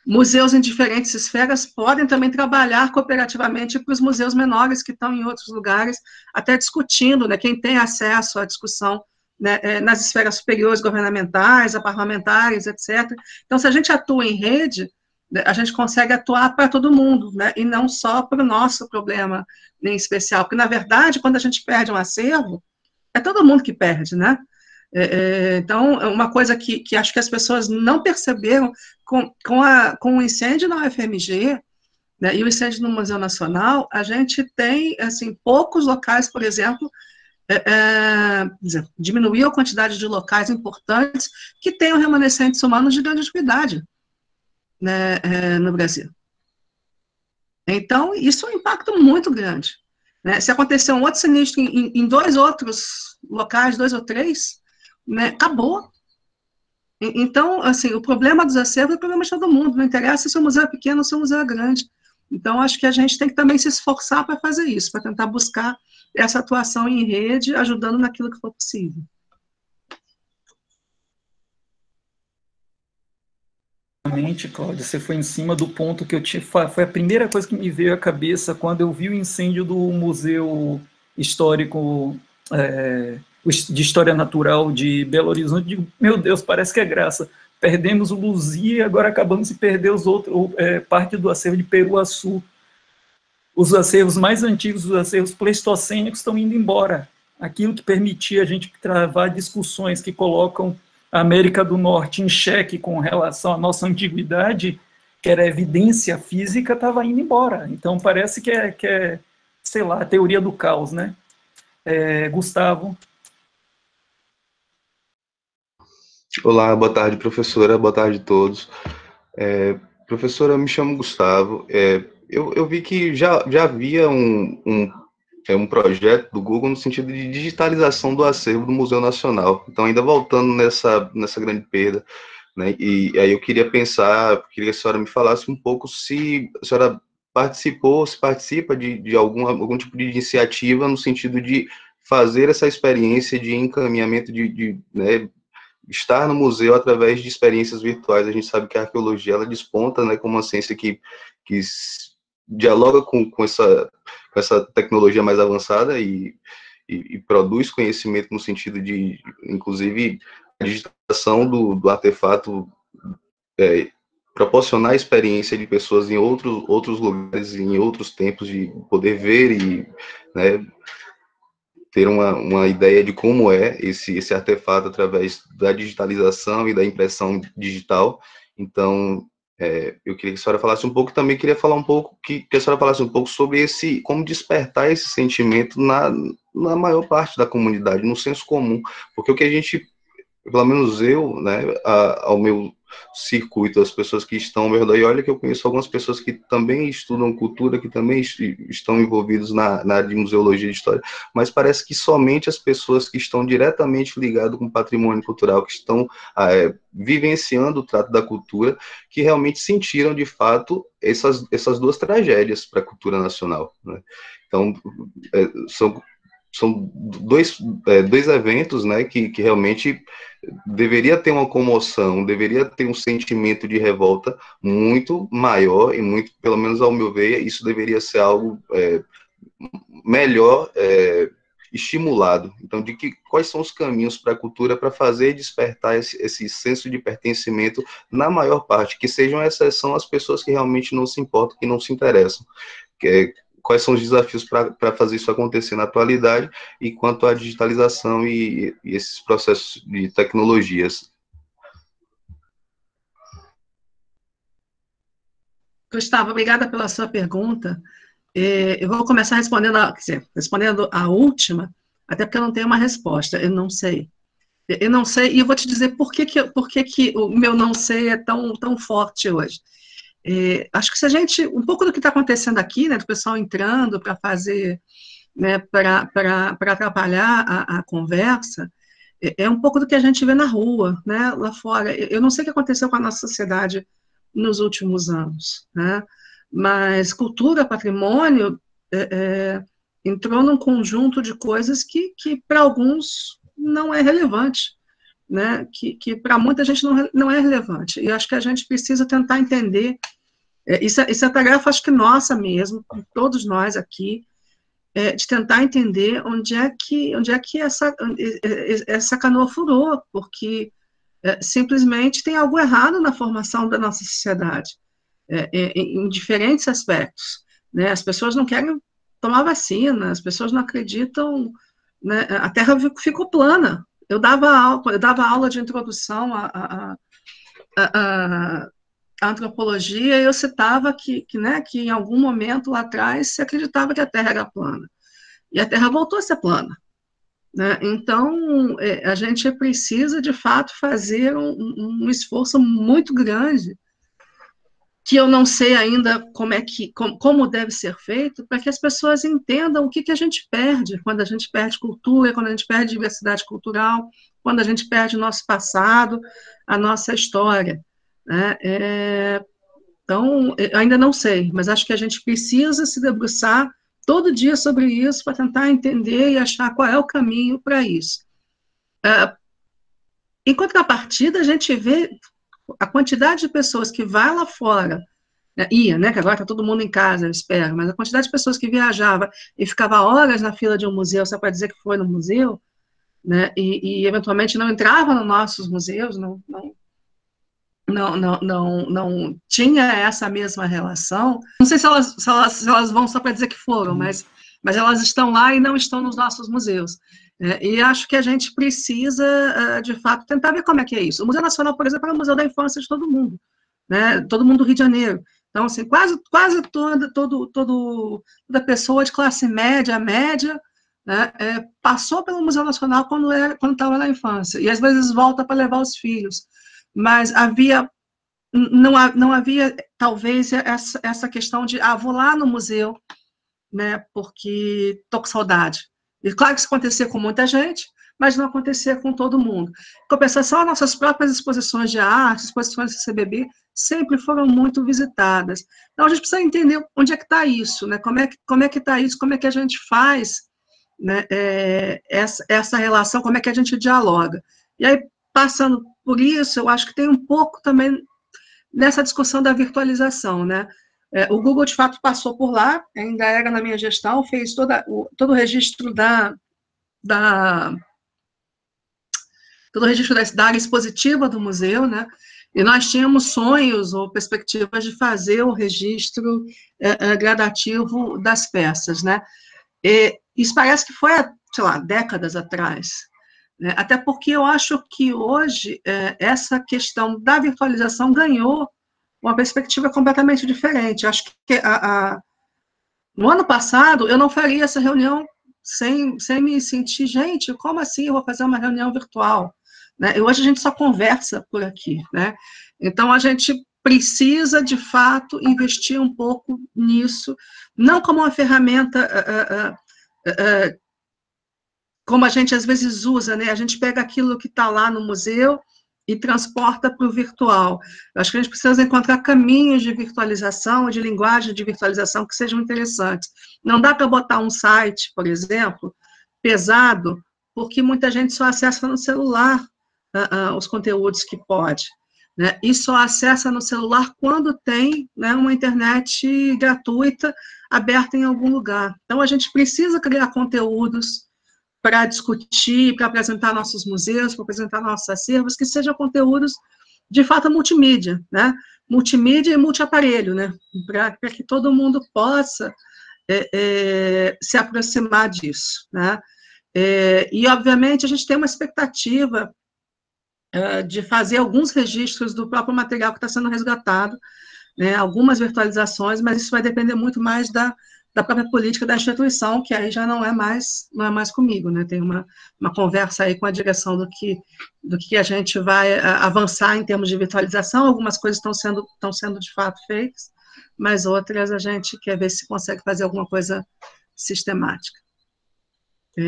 museus em diferentes esferas podem também trabalhar cooperativamente para os museus menores que estão em outros lugares, até discutindo, né, quem tem acesso à discussão, né, nas esferas superiores governamentais, a parlamentares, etc. Então, se a gente atua em rede, a gente consegue atuar para todo mundo, né, e não só para o nosso problema em especial, porque, na verdade, quando a gente perde um acervo, é todo mundo que perde, né? Então, uma coisa que acho que as pessoas não perceberam com o incêndio na UFMG, né, e o incêndio no Museu Nacional, a gente tem, assim, poucos locais, por exemplo, diminuiu a quantidade de locais importantes que tenham remanescentes humanos de grande antiguidade, né, no Brasil. Então, isso é um impacto muito grande, né? Se acontecer um outro sinistro em 2 outros locais, 2 ou 3, né, acabou. Então, assim, o problema dos acervos é o problema de todo mundo, não interessa se o museu é pequeno ou se o museu é grande. Então, acho que a gente tem que também se esforçar para fazer isso, para tentar buscar essa atuação em rede, ajudando naquilo que for possível. Realmente, Cláudia, você foi em cima do ponto que eu tinha. Foi a primeira coisa que me veio à cabeça quando eu vi o incêndio do Museu Histórico de História Natural de Belo Horizonte, digo, meu Deus, parece que é graça. Perdemos o Luzia e agora acabamos de perder parte do acervo de Peruaçu. Os acervos mais antigos, os acervos pleistocênicos, estão indo embora. Aquilo que permitia a gente travar discussões que colocam a América do Norte em xeque com relação à nossa antiguidade, que era evidência física, estava indo embora. Então, parece que é, sei lá, a teoria do caos, né? Gustavo. Olá, boa tarde, professora, boa tarde a todos. Professora, eu me chamo Gustavo. Eu vi que já havia um projeto do Google no sentido de digitalização do acervo do Museu Nacional. Então, ainda voltando nessa grande perda, né? E aí eu queria que a senhora me falasse um pouco se a senhora participa de algum tipo de iniciativa no sentido de fazer essa experiência de encaminhamento né, estar no museu através de experiências virtuais. A gente sabe que a arqueologia, ela desponta, né, como uma ciência que dialoga com essa tecnologia mais avançada e produz conhecimento no sentido de, inclusive, a digitação do artefato, proporcionar a experiência de pessoas em outros lugares, em outros tempos, de poder ver e, né, ter uma ideia de como é esse artefato através da digitalização e da impressão digital. Então, eu queria que a senhora falasse um pouco, também queria falar um pouco, que a senhora falasse um pouco sobre como despertar esse sentimento na maior parte da comunidade, no senso comum, porque o que a gente, pelo menos eu, né, ao meu circuito, as pessoas que estão ao meu redor, e olha que eu conheço algumas pessoas que também estudam cultura, que também estão envolvidos na área de museologia e história, mas parece que somente as pessoas que estão diretamente ligadas com o patrimônio cultural, que estão vivenciando o trato da cultura, que realmente sentiram, de fato, essas duas tragédias para a cultura nacional, né? Então, são dois eventos, né, que realmente deveria ter uma comoção, deveria ter um sentimento de revolta muito maior e muito, pelo menos ao meu ver, isso deveria ser algo melhor estimulado. Então, quais são os caminhos para a cultura para fazer despertar esse senso de pertencimento na maior parte, que sejam exceção as pessoas que realmente não se importam, que não se interessam. Quais são os desafios para fazer isso acontecer na atualidade, e quanto à digitalização e esses processos de tecnologias. Gustavo, obrigada pela sua pergunta. Eu vou começar respondendo a última, até porque eu não tenho uma resposta, eu não sei. Eu não sei, e eu vou te dizer por que o meu não sei é tão forte hoje. Acho que se a gente, um pouco do que está acontecendo aqui, né, do pessoal entrando para fazer, né, para atrapalhar a conversa, é um pouco do que a gente vê na rua, né, lá fora. Eu não sei o que aconteceu com a nossa sociedade nos últimos anos, né, mas cultura, patrimônio, entrou num conjunto de coisas que para alguns não é relevante, né, que para muita gente não é relevante, e acho que a gente precisa tentar entender, isso é a tarefa, acho que nossa mesmo, todos nós aqui, de tentar entender onde é que essa canoa furou, porque simplesmente tem algo errado na formação da nossa sociedade, em diferentes aspectos, né, as pessoas não querem tomar vacina, as pessoas não acreditam, né, a Terra ficou plana. Eu dava aula de introdução à antropologia, e eu citava que em algum momento lá atrás se acreditava que a Terra era plana, e a Terra voltou a ser plana, né? Então, a gente precisa, de fato, fazer um esforço muito grande, que eu não sei ainda como deve ser feito, para que as pessoas entendam o que a gente perde quando a gente perde cultura, quando a gente perde diversidade cultural, quando a gente perde o nosso passado, a nossa história, né? Então, eu ainda não sei, mas acho que a gente precisa se debruçar todo dia sobre isso, para tentar entender e achar qual é o caminho para isso. Em contrapartida, a gente vê a quantidade de pessoas que vai lá fora Ia, né, que agora está todo mundo em casa, eu espero, mas a quantidade de pessoas que viajava e ficava horas na fila de um museu só para dizer que foi no museu, né, e eventualmente não entrava nos nossos museus, não tinha essa mesma relação. Não sei se elas vão só para dizer que foram, mas elas estão lá e não estão nos nossos museus. E acho que a gente precisa, de fato, tentar ver como é que é isso. O Museu Nacional, por exemplo, é o museu da infância de todo mundo, né? Todo mundo do Rio de Janeiro. Então, assim, quase toda pessoa de classe média, né, passou pelo Museu Nacional quando estava na infância, e às vezes volta para levar os filhos. Mas não havia, talvez, essa questão de, vou lá no museu, né, porque estou com saudade. E claro que isso acontecia com muita gente, mas não acontecia com todo mundo. Em compensação, as nossas próprias exposições de arte, exposições de CBB, sempre foram muito visitadas. Então, a gente precisa entender onde é que está isso, né? Como é que está isso, como é que a gente faz, né, essa relação, como é que a gente dialoga. E aí, passando por isso, eu acho que tem um pouco também nessa discussão da virtualização, né? O Google, de fato, passou por lá, ainda era na minha gestão, fez todo o registro todo o registro da área expositiva do museu, né? E nós tínhamos sonhos ou perspectivas de fazer o registro gradativo das peças, né? E isso parece que foi, sei lá, décadas atrás, né? Até porque eu acho que hoje essa questão da virtualização ganhou uma perspectiva completamente diferente. Acho que no ano passado eu não faria essa reunião sem me sentir, gente, como assim eu vou fazer uma reunião virtual? Né? E hoje a gente só conversa por aqui, né? Então a gente precisa, de fato, investir um pouco nisso, não como uma ferramenta como a gente às vezes usa, né? A gente pega aquilo que está lá no museu e transporta para o virtual. Eu acho que a gente precisa encontrar caminhos de virtualização, de linguagem de virtualização que sejam interessantes. Não dá para botar um site, por exemplo, pesado, porque muita gente só acessa no celular os conteúdos que pode, né? E só acessa no celular quando tem, né, uma internet gratuita aberta em algum lugar. Então, a gente precisa criar conteúdos para discutir, para apresentar nossos museus, para apresentar nossos acervos, que sejam conteúdos, de fato, multimídia, né? Multimídia e multiaparelho, né? Para que todo mundo possa se aproximar disso, né? E, obviamente, a gente tem uma expectativa de fazer alguns registros do próprio material que está sendo resgatado, né? Algumas virtualizações, mas isso vai depender muito mais da própria política da instituição, que aí já não é mais comigo, né? Tem uma conversa aí com a direção do que a gente vai avançar em termos de virtualização. Algumas coisas estão sendo de fato feitas, mas outras a gente quer ver se consegue fazer alguma coisa sistemática.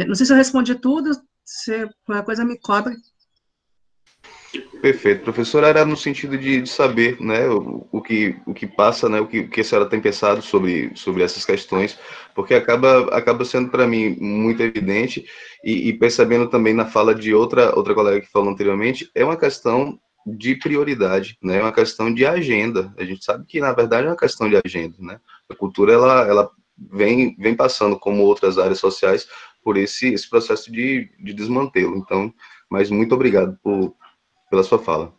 Não sei se eu respondi tudo, se qualquer coisa me cobre. Perfeito, professora, era no sentido de saber, né, o que passa, né, o que a senhora tem pensado sobre essas questões, porque acaba sendo para mim muito evidente, e percebendo também na fala de outra colega que falou anteriormente, é uma questão de prioridade, né, é uma questão de agenda. A gente sabe que, na verdade, é uma questão de agenda, né, a cultura, ela vem passando, como outras áreas sociais, por esse processo de desmantelo. Então, mas muito obrigado pela sua fala.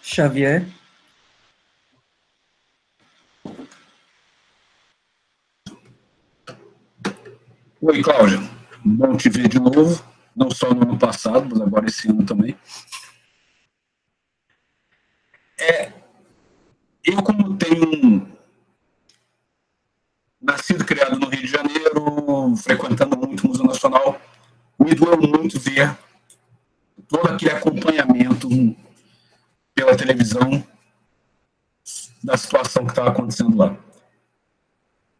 Xavier? Oi, Cláudia. Bom te ver de novo, não só no ano passado, mas agora esse ano também. Eu, como tenho nascido e criado no Rio de Janeiro, frequentando muito o Museu Nacional, me doeu muito ver todo aquele acompanhamento pela televisão da situação que estava acontecendo lá.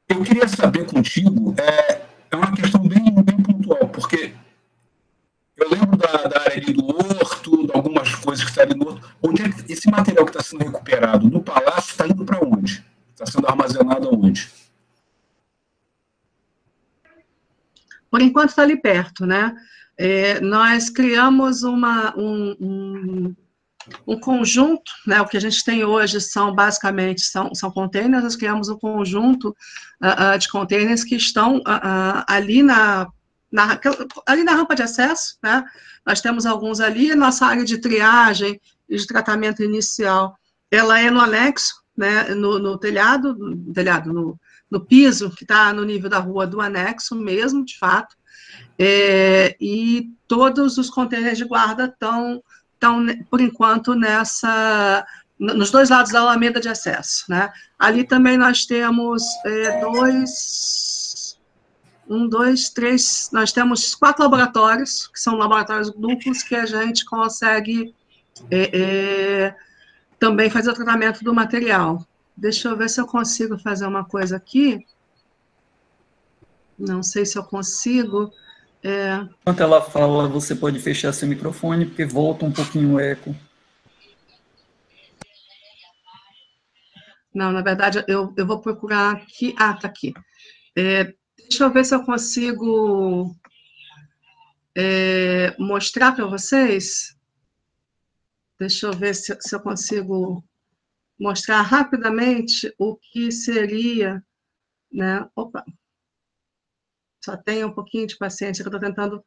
Eu queria saber contigo, é uma questão bem pontual, porque eu lembro da área ali do Horto, de algumas coisas que estão ali no Horto. Onde é que esse material que está sendo recuperado no Palácio está indo para onde? Está sendo armazenado aonde? Por enquanto está ali perto, né? Nós criamos um conjunto, né, o que a gente tem hoje basicamente são containers, nós criamos um conjunto de containers que estão ali ali na rampa de acesso, né, nós temos alguns ali, nossa área de triagem e de tratamento inicial, ela é no anexo, né, no telhado, no piso, que está no nível da rua do anexo mesmo, de fato, e todos os containers de guarda estão, por enquanto, nos dois lados da alameda de acesso, né? Ali também nós temos nós temos 4 laboratórios, que são laboratórios duplos, que a gente consegue também fazer o tratamento do material. Deixa eu ver se eu consigo fazer uma coisa aqui. Não sei se eu consigo. Enquanto ela fala, você pode fechar seu microfone, porque volta um pouquinho o eco. Não, na verdade, eu vou procurar aqui. Ah, tá aqui. Deixa eu ver se eu consigo mostrar para vocês. Deixa eu ver se eu consigo mostrar rapidamente o que seria, né? Opa! Só tenha um pouquinho de paciência, que eu estou tentando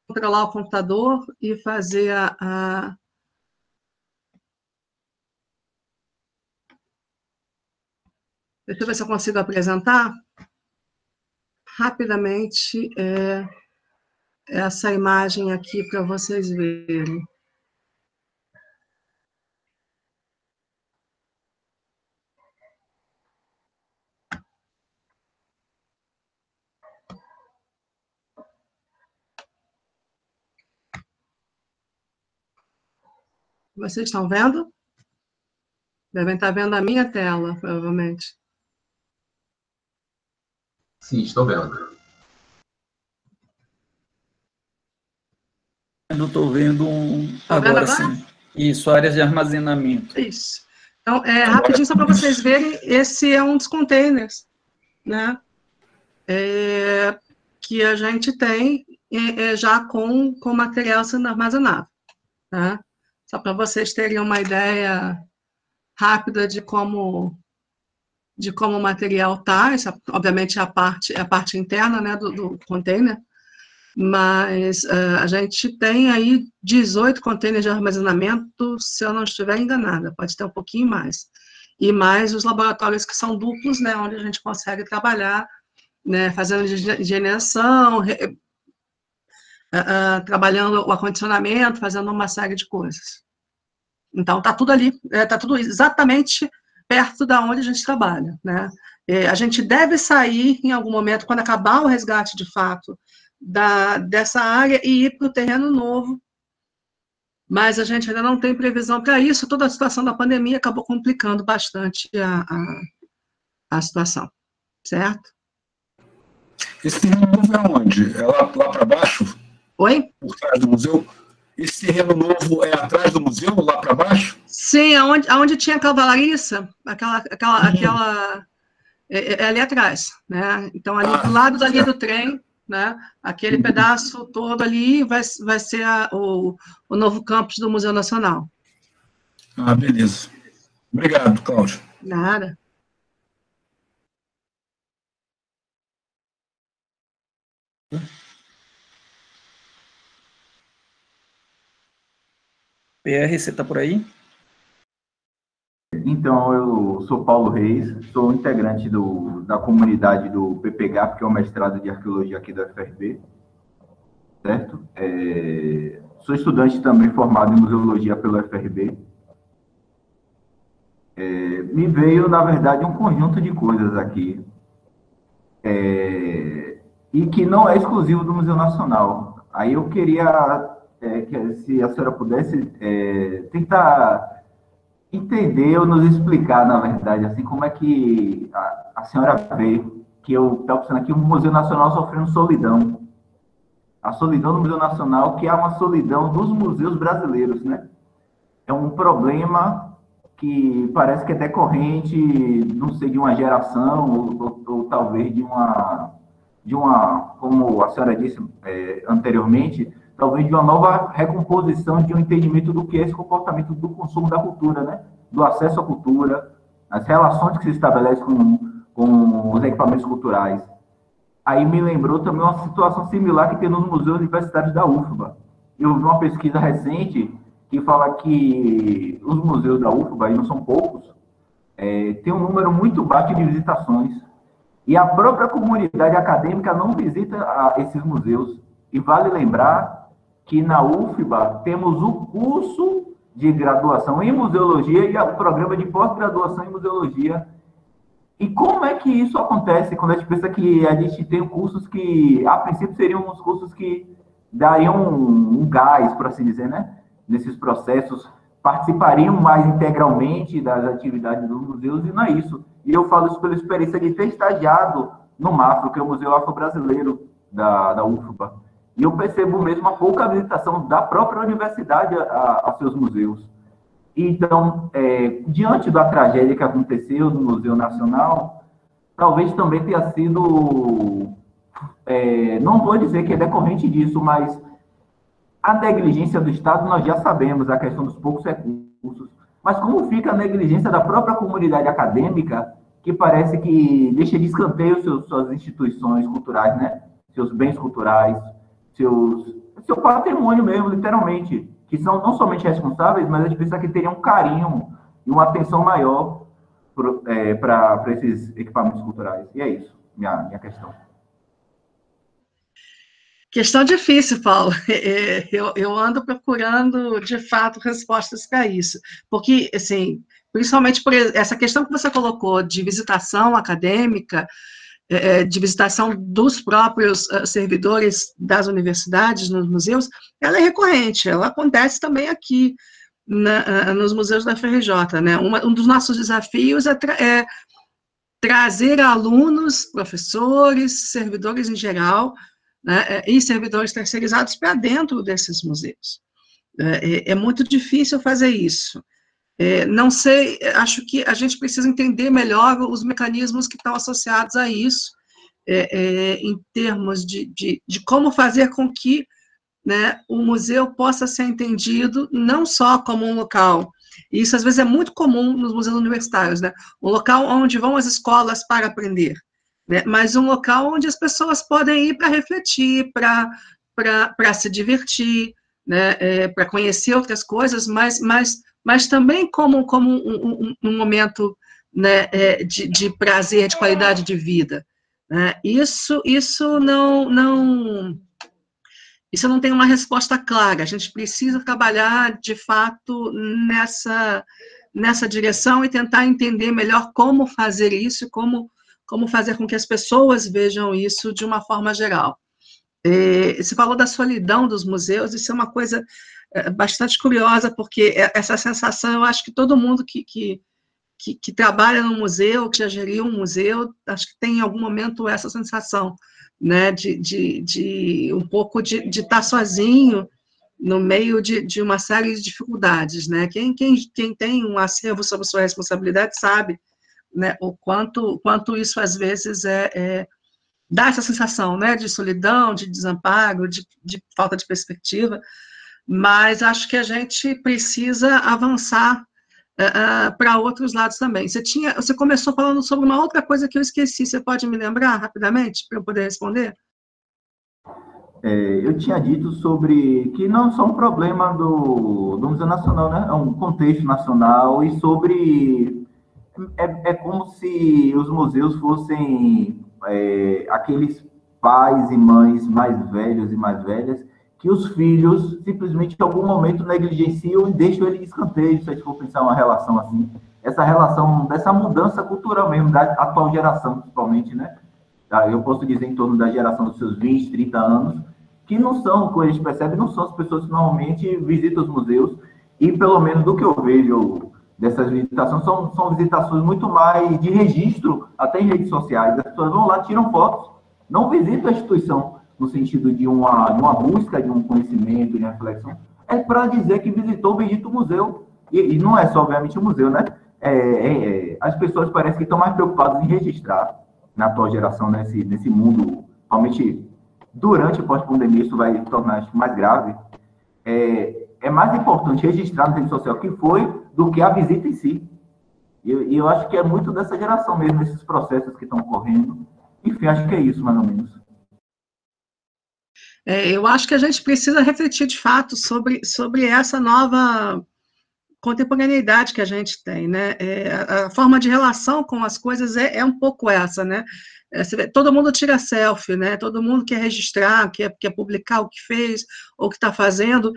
controlar o computador e fazer Deixa eu ver se eu consigo apresentar rapidamente essa imagem aqui para vocês verem. Vocês estão vendo? Devem estar vendo a minha tela, provavelmente. Sim, estou vendo. Eu estou vendo agora sim. Isso, áreas de armazenamento. Isso. Então, rapidinho, só para vocês verem, esse é um dos containers, né? Que a gente tem já com material sendo armazenado, tá? Só para vocês terem uma ideia rápida de como o material está. Obviamente, é a parte interna, né, do container, mas a gente tem aí 18 containers de armazenamento, se eu não estiver enganada, pode ter um pouquinho mais. E mais os laboratórios que são duplos, né, onde a gente consegue trabalhar, né, fazendo higienização, trabalhando o acondicionamento, fazendo uma série de coisas. Então, está tudo ali, está tudo exatamente perto da onde a gente trabalha, né? A gente deve sair em algum momento, quando acabar o resgate de fato dessa área, e ir para o terreno novo, mas a gente ainda não tem previsão para isso. Toda a situação da pandemia acabou complicando bastante a situação, certo? Esse terreno novo é onde? É lá para baixo? Oi? Por trás do museu? Esse terreno novo é atrás do museu, lá para baixo? Sim, aonde tinha a cavalariça, aquela é ali atrás, né? Então, ali do lado dali do trem, né? Aquele pedaço todo ali vai ser o novo campus do Museu Nacional. Ah, beleza. Obrigado, Cláudio. Nada. PR, você está por aí? Então, eu sou Paulo Reis, sou integrante da comunidade do PPGAP, que é o mestrado de arqueologia aqui da UFRB, certo? Sou estudante também formado em museologia pela UFRB. Me veio, na verdade, um conjunto de coisas aqui, e que não é exclusivo do Museu Nacional. Aí eu queria, se a senhora pudesse tentar entender ou nos explicar, na verdade, assim, como é que a senhora vê que eu estou pensando aqui, o Museu Nacional sofrendo solidão. A solidão do Museu Nacional, que é uma solidão dos museus brasileiros, né? É um problema que parece que é decorrente, não sei, de uma geração, ou talvez de uma, como a senhora disse anteriormente, talvez de uma nova recomposição de um entendimento do que é esse comportamento do consumo da cultura, né? Do acesso à cultura, as relações que se estabelecem com os equipamentos culturais. Aí me lembrou também uma situação similar que tem nos museus universitários da UFBA. Eu vi uma pesquisa recente que fala que os museus da UFBA, e não são poucos, tem um número muito baixo de visitações. E a própria comunidade acadêmica não visita esses museus. E vale lembrar que na UFBA temos o curso de graduação em museologia e o programa de pós-graduação em museologia. E como é que isso acontece quando a gente pensa que a gente tem cursos que, a princípio, seriam os cursos que dariam um gás, por assim dizer, né? Nesses processos, participariam mais integralmente das atividades dos museus, e não é isso. E eu falo isso pela experiência de ter estagiado no MAFRO, que é o Museu Afro-Brasileiro da UFBA. E eu percebo mesmo a pouca visitação da própria universidade a seus museus. Então, diante da tragédia que aconteceu no Museu Nacional, talvez também tenha sido, não vou dizer que é decorrente disso, mas a negligência do Estado, nós já sabemos, a questão dos poucos recursos, mas como fica a negligência da própria comunidade acadêmica, que parece que deixa de escanteio suas instituições culturais, né? Seus bens culturais, seu patrimônio mesmo, literalmente, que são não somente responsáveis, mas a gente pensa que teriam um carinho e uma atenção maior para esses equipamentos culturais. E é isso, minha questão. Questão difícil, Paulo. Eu ando procurando, de fato, respostas para isso. Porque, assim, principalmente por essa questão que você colocou de visitação acadêmica, de visitação dos próprios servidores das universidades nos museus, ela é recorrente, ela acontece também aqui nos museus da FRJ, né? Um dos nossos desafios é trazer alunos, professores, servidores em geral, né, e servidores terceirizados para dentro desses museus. É muito difícil fazer isso. Não sei, acho que a gente precisa entender melhor os mecanismos que estão associados a isso, em termos de como fazer com que, né, o museu possa ser entendido não só como um local, e isso às vezes é muito comum nos museus universitários, né, um local onde vão as escolas para aprender, né, mas um local onde as pessoas podem ir para refletir, para se divertir, né, para conhecer outras coisas, mas também como um momento, né, de prazer, de qualidade de vida. Né? Isso não tem uma resposta clara. A gente precisa trabalhar, de fato, nessa direção e tentar entender melhor como fazer isso, como fazer com que as pessoas vejam isso de uma forma geral. Você falou da solidão dos museus, isso é uma coisa bastante curiosa, porque essa sensação, eu acho que todo mundo que trabalha no museu, que já geriu um museu, acho que tem em algum momento essa sensação, né, de um pouco de estar sozinho no meio de uma série de dificuldades, né? Quem tem um acervo sob sua responsabilidade sabe, né, o quanto isso às vezes dá essa sensação, né, de solidão, de desamparo, de falta de perspectiva, mas acho que a gente precisa avançar para outros lados também. Você começou falando sobre uma outra coisa que eu esqueci, você pode me lembrar rapidamente, para eu poder responder? Eu tinha dito sobre que não só um problema do Museu Nacional, né? É um contexto nacional, e sobre... É como se os museus fossem aqueles pais e mães mais velhos e mais velhas que os filhos simplesmente em algum momento negligenciam e deixam ele de escanteio, se a gente for pensar uma relação assim. Essa relação, dessa mudança cultural mesmo, da atual geração, principalmente, né? Eu posso dizer em torno da geração dos seus 20, 30 anos, que não são, como a gente percebe, não são as pessoas que normalmente visitam os museus, e pelo menos do que eu vejo dessas visitações, são visitações muito mais de registro, até em redes sociais. As pessoas vão lá, tiram fotos, não visitam a instituição no sentido de uma busca de um conhecimento, de uma reflexão, é para dizer que visitou o bendito museu. E não é só, obviamente, o museu, né? As pessoas parecem que estão mais preocupadas em registrar, na atual geração, nesse mundo, realmente durante e pós-pandemia isso vai tornar isso mais grave, é mais importante registrar na rede social que foi do que a visita em si. E eu acho que é muito dessa geração mesmo, esses processos que estão ocorrendo. Enfim, acho que é isso, mais ou menos. Eu acho que a gente precisa refletir, de fato, sobre essa nova contemporaneidade que a gente tem, né? A forma de relação com as coisas é um pouco essa, né? Você vê, todo mundo tira selfie, né? Todo mundo quer registrar, quer publicar o que fez ou o que está fazendo.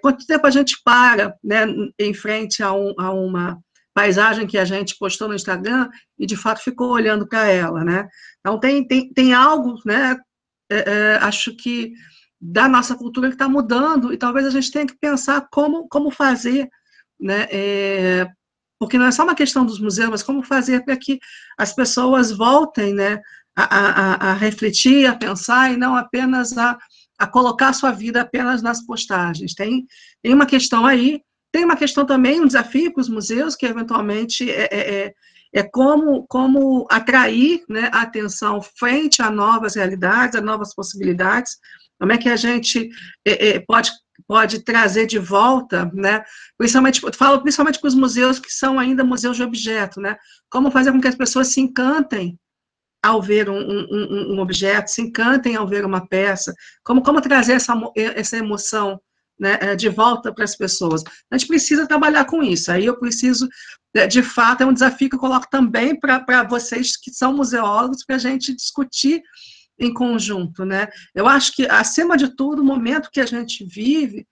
Quanto tempo a gente para, né, em frente a uma paisagem que a gente postou no Instagram e, de fato, ficou olhando para ela, né? Então, tem algo, né? Acho que da nossa cultura que está mudando, e talvez a gente tenha que pensar como fazer, né? Porque não é só uma questão dos museus, mas como fazer para que as pessoas voltem, né, a refletir, a pensar, e não apenas a colocar sua vida apenas nas postagens. Tem uma questão aí, tem uma questão também, um desafio para os museus, que eventualmente como atrair, né, a atenção frente a novas realidades, a novas possibilidades. Como é que a gente pode trazer de volta, né? Falo principalmente para os museus que são ainda museus de objeto, né? Como fazer com que as pessoas se encantem ao ver um objeto, se encantem ao ver uma peça, como trazer essa emoção, né, de volta para as pessoas. A gente precisa trabalhar com isso. Aí eu preciso, de fato, é um desafio que eu coloco também para vocês que são museólogos, para a gente discutir em conjunto, né? Eu acho que, acima de tudo, o momento que a gente vive,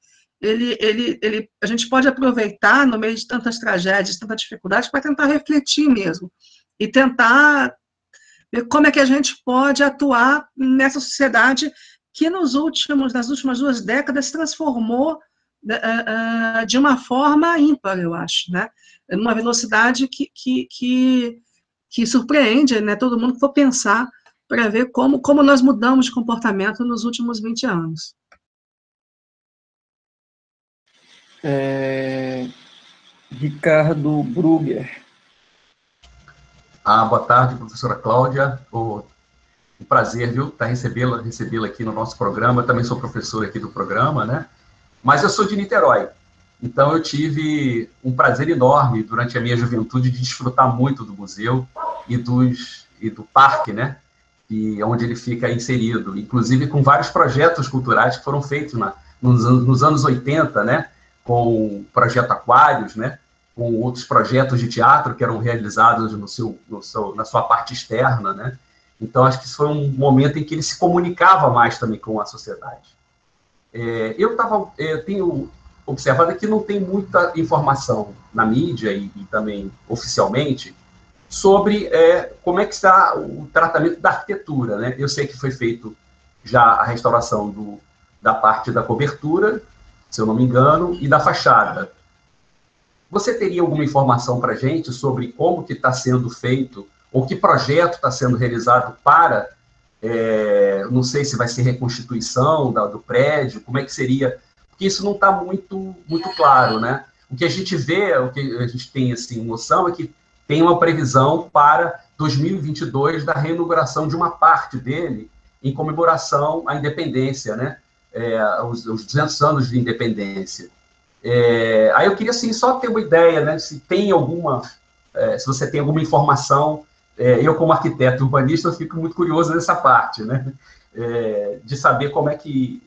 a gente pode aproveitar, no meio de tantas tragédias, tantas dificuldades, para tentar refletir mesmo, e tentar ver como é que a gente pode atuar nessa sociedade que nas últimas 2 décadas se transformou de uma forma ímpar, eu acho, né? Numa velocidade que surpreende, né? Todo mundo que for pensar para ver como nós mudamos de comportamento nos últimos 20 anos. Ricardo Brugger. Boa tarde, professora Cláudia. Um prazer, viu, recebê-la aqui no nosso programa. Eu também sou professor aqui do programa, né? Mas eu sou de Niterói. Então, eu tive um prazer enorme durante a minha juventude de desfrutar muito do museu e do parque, né? Onde ele fica inserido, inclusive com vários projetos culturais que foram feitos nos anos 80, né, com o Projeto Aquários, né, com outros projetos de teatro que eram realizados na sua parte externa, né. Então, acho que isso foi um momento em que ele se comunicava mais também com a sociedade. Eu tenho observado que não tem muita informação na mídia e também oficialmente sobre como é que está o tratamento da arquitetura, né? Eu sei que foi feito já a restauração da parte da cobertura, se eu não me engano, e da fachada. Você teria alguma informação para a gente sobre como que está sendo feito, ou que projeto está sendo realizado para, não sei se vai ser reconstituição do prédio, como é que seria, porque isso não está muito claro, né? O que a gente vê, o que a gente tem assim, noção é que tem uma previsão para 2022 da reinauguração de uma parte dele em comemoração à independência, né? Os 200 anos de independência. Aí eu queria assim, só ter uma ideia, né? Se você tem alguma informação, eu como arquiteto urbanista eu fico muito curioso nessa parte, né? De saber como é que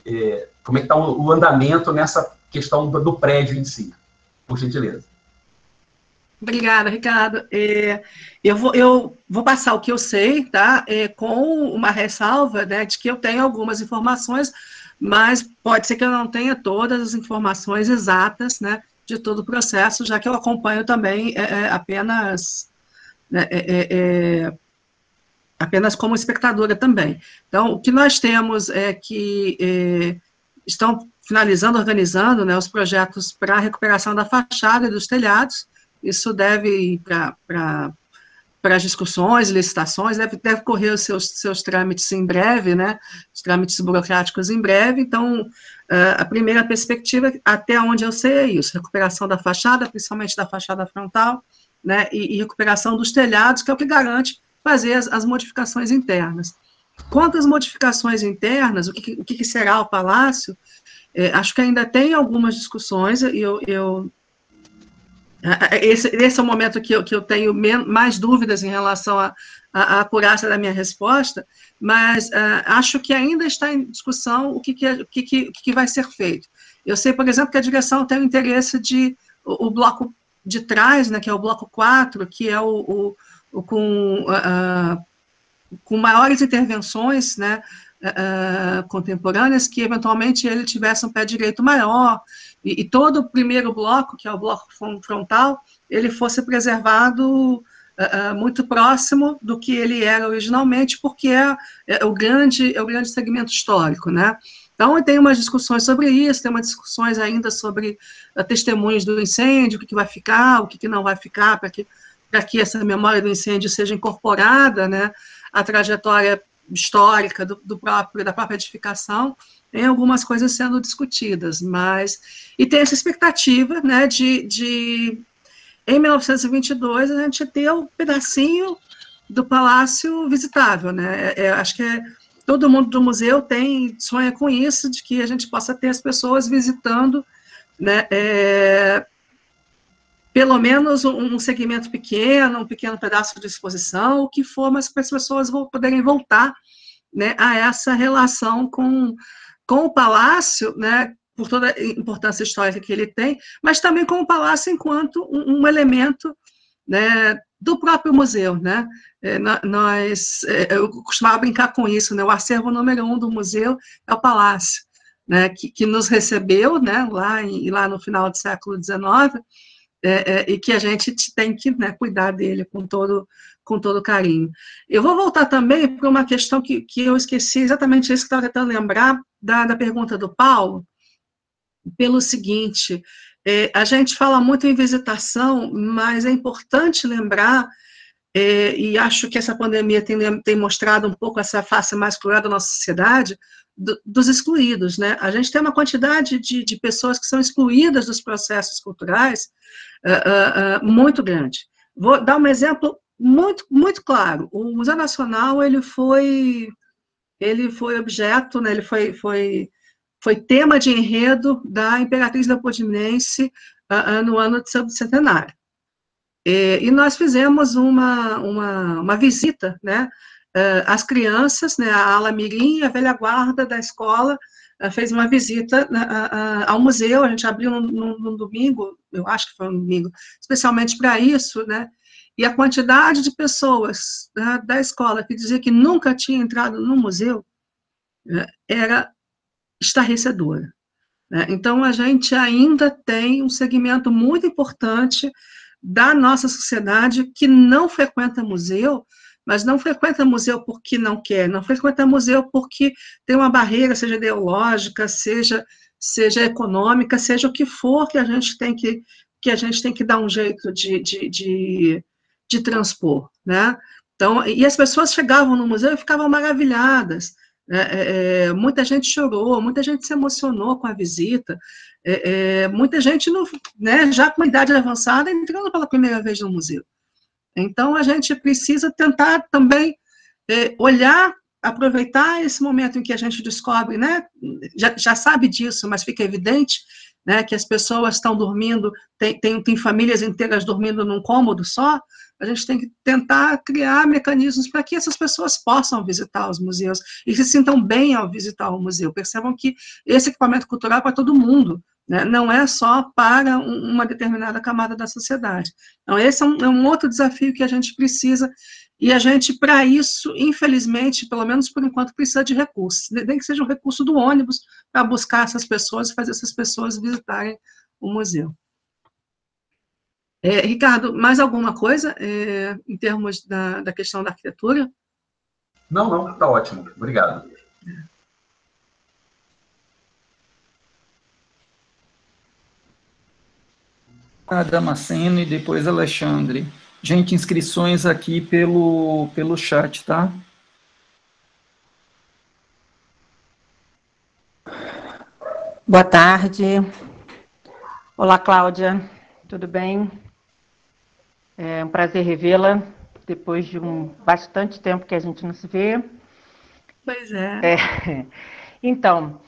está o andamento nessa questão do prédio em si, por gentileza. Obrigada, Ricardo. Eu vou passar o que eu sei, tá? Com uma ressalva, né, de que eu tenho algumas informações, mas pode ser que eu não tenha todas as informações exatas, né, de todo o processo, já que eu acompanho também apenas como espectadora também. Então, o que nós temos é que estão finalizando, organizando, né, os projetos para a recuperação da fachada e dos telhados. Isso deve ir para as discussões, licitações, deve correr os seus trâmites em breve, né? Os trâmites burocráticos em breve. Então, a primeira perspectiva, até onde eu sei, é isso: recuperação da fachada, principalmente da fachada frontal, né? E recuperação dos telhados, que é o que garante fazer as modificações internas. Quanto às modificações internas, o que será o Palácio, acho que ainda tem algumas discussões, esse é o momento que eu tenho mais dúvidas em relação à acurácia da minha resposta, mas acho que ainda está em discussão o que vai ser feito. Eu sei, por exemplo, que a direção tem o interesse de o bloco de trás, né, que é o bloco 4, que é com maiores intervenções, né, contemporâneas, que eventualmente ele tivesse um pé direito maior, e todo o primeiro bloco, que é o bloco frontal, ele fosse preservado muito próximo do que ele era originalmente, porque é o grande segmento histórico, né? Então, tem umas discussões sobre isso, tem umas discussões ainda sobre testemunhos do incêndio, o que vai ficar, o que não vai ficar, para que essa memória do incêndio seja incorporada, né, à trajetória histórica da própria edificação. Tem algumas coisas sendo discutidas, e tem essa expectativa, né, em 1922, a gente ter um pedacinho do palácio visitável, né, acho que todo mundo do museu sonha com isso, de que a gente possa ter as pessoas visitando, né, pelo menos um segmento pequeno, um pequeno pedaço de exposição, o que for, mas para as pessoas poderem voltar, né, a essa relação com o palácio, né, por toda a importância histórica que ele tem, mas também com o palácio enquanto um elemento, né, do próprio museu, né? Eu costumava brincar com isso, né? O acervo número 1 do museu é o palácio, né, que nos recebeu, né, lá no final do século XIX, e que a gente tem que, né, cuidar dele com todo carinho. Eu vou voltar também para uma questão que eu esqueci, exatamente isso que estava tentando lembrar, da pergunta do Paulo, pelo seguinte: a gente fala muito em visitação, mas é importante lembrar, e acho que essa pandemia tem mostrado um pouco essa face mais cruel da nossa sociedade, dos excluídos, né? A gente tem uma quantidade de pessoas que são excluídas dos processos culturais muito grande. Vou dar um exemplo muito, muito claro. O Museu Nacional, ele foi objeto, né, ele foi tema de enredo da Imperatriz Leopoldinense no ano de seu centenário. E nós fizemos uma visita, né, às crianças, né, a ala mirim e a velha guarda da escola fez uma visita ao museu. A gente abriu num domingo, eu acho que foi um domingo, especialmente para isso, né, e a quantidade de pessoas da escola que dizia que nunca tinha entrado no museu era estarrecedora. Então, a gente ainda tem um segmento muito importante da nossa sociedade que não frequenta museu, mas não frequenta museu porque não quer, não frequenta museu porque tem uma barreira, seja ideológica, seja econômica, seja o que for, que a gente tem que dar um jeito de transpor, né? Então, e as pessoas chegavam no museu e ficavam maravilhadas. Muita gente chorou, muita gente se emocionou com a visita, muita gente, né, já com idade avançada, entrando pela primeira vez no museu. Então, a gente precisa tentar também olhar, aproveitar esse momento em que a gente descobre, né, já sabe disso, mas fica evidente, né, que as pessoas estão dormindo, tem famílias inteiras dormindo num cômodo só. A gente tem que tentar criar mecanismos para que essas pessoas possam visitar os museus e se sintam bem ao visitar o museu. Percebam que esse equipamento cultural é para todo mundo, né? Não é só para uma determinada camada da sociedade. Então, esse é um outro desafio que a gente precisa, e a gente, para isso, infelizmente, pelo menos por enquanto, precisa de recursos. Nem que seja um recurso do ônibus para buscar essas pessoas e fazer essas pessoas visitarem o museu. Ricardo, mais alguma coisa em termos da questão da arquitetura? Não, está ótimo. Obrigado. Damasceno e depois Alexandre. Gente, inscrições aqui pelo chat, tá? Boa tarde. Olá, Cláudia. Tudo bem? É um prazer revê-la, depois de bastante tempo que a gente não se vê. Pois é. Então,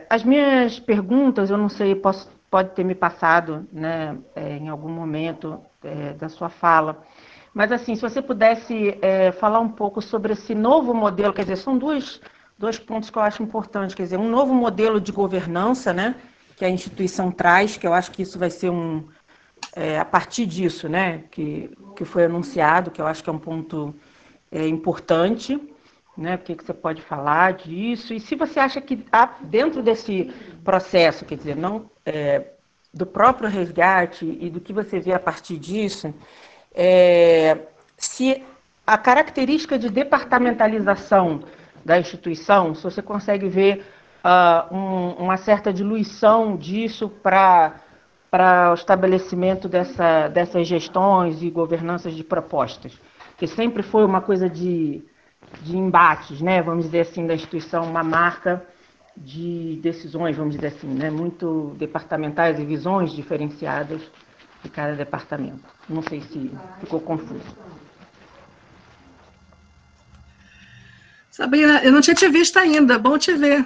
as minhas perguntas, eu não sei, pode ter me passado, né, em algum momento da sua fala, mas assim, se você pudesse falar um pouco sobre esse novo modelo, quer dizer, são dois pontos que eu acho importantes, quer dizer, um novo modelo de governança, né, que a instituição traz, que eu acho que isso vai ser a partir disso, né, que foi anunciado, que eu acho que é um ponto importante, né, o que você pode falar disso, e se você acha que dentro desse processo, quer dizer, não do próprio resgate e do que você vê a partir disso, se a característica de departamentalização da instituição, se você consegue ver uma certa diluição disso para o estabelecimento dessas gestões e governanças de propostas, que sempre foi uma coisa de embates, né, vamos dizer assim, da instituição, uma marca de decisões, vamos dizer assim, né, muito departamentais e visões diferenciadas de cada departamento. Não sei se ficou confuso. Sabrina, eu não tinha te visto ainda, bom te ver.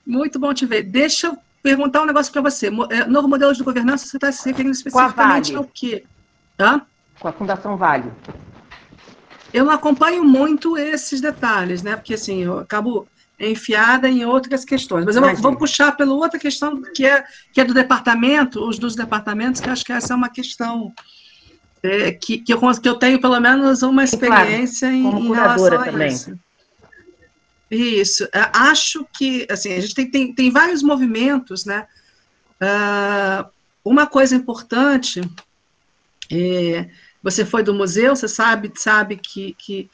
Muito bom te ver. Deixa eu perguntar um negócio para você. Novo modelo de governança, você está se referindo especificamente ao quê? Com a Fundação Vale. Eu não acompanho muito esses detalhes, né? Porque assim, eu acabo enfiada em outras questões. Mas eu vou puxar pela outra questão que é do departamento, os dos departamentos, que eu acho que essa é uma questão que eu tenho pelo menos uma experiência em relação a também. Isso. Acho que assim, a gente tem vários movimentos, né? Uma coisa importante você foi do museu, você sabe que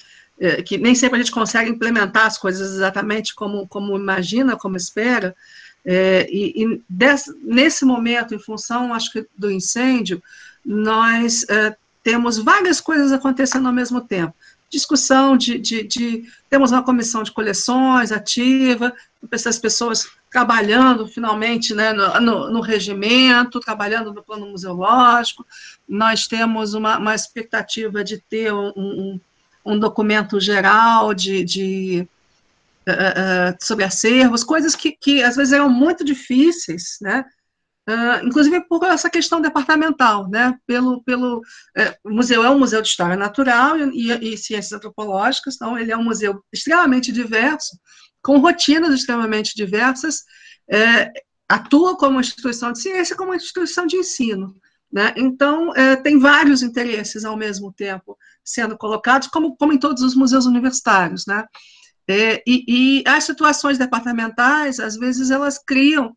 nem sempre a gente consegue implementar as coisas exatamente como imagina, como espera, nesse momento, em função, acho que, do incêndio, nós temos várias coisas acontecendo ao mesmo tempo. Discussão temos uma comissão de coleções ativa, essas pessoas trabalhando finalmente, né, no regimento, trabalhando no plano museológico. Nós temos uma expectativa de ter um documento geral sobre acervos, coisas que às vezes eram muito difíceis, né? Inclusive por essa questão departamental, né? O museu é um museu de história natural e ciências antropológicas, então ele é um museu extremamente diverso, com rotinas extremamente diversas, atua como instituição de ciência, como instituição de ensino, né? Então, tem vários interesses ao mesmo tempo sendo colocados, como em todos os museus universitários, né? E as situações departamentais, às vezes, elas criam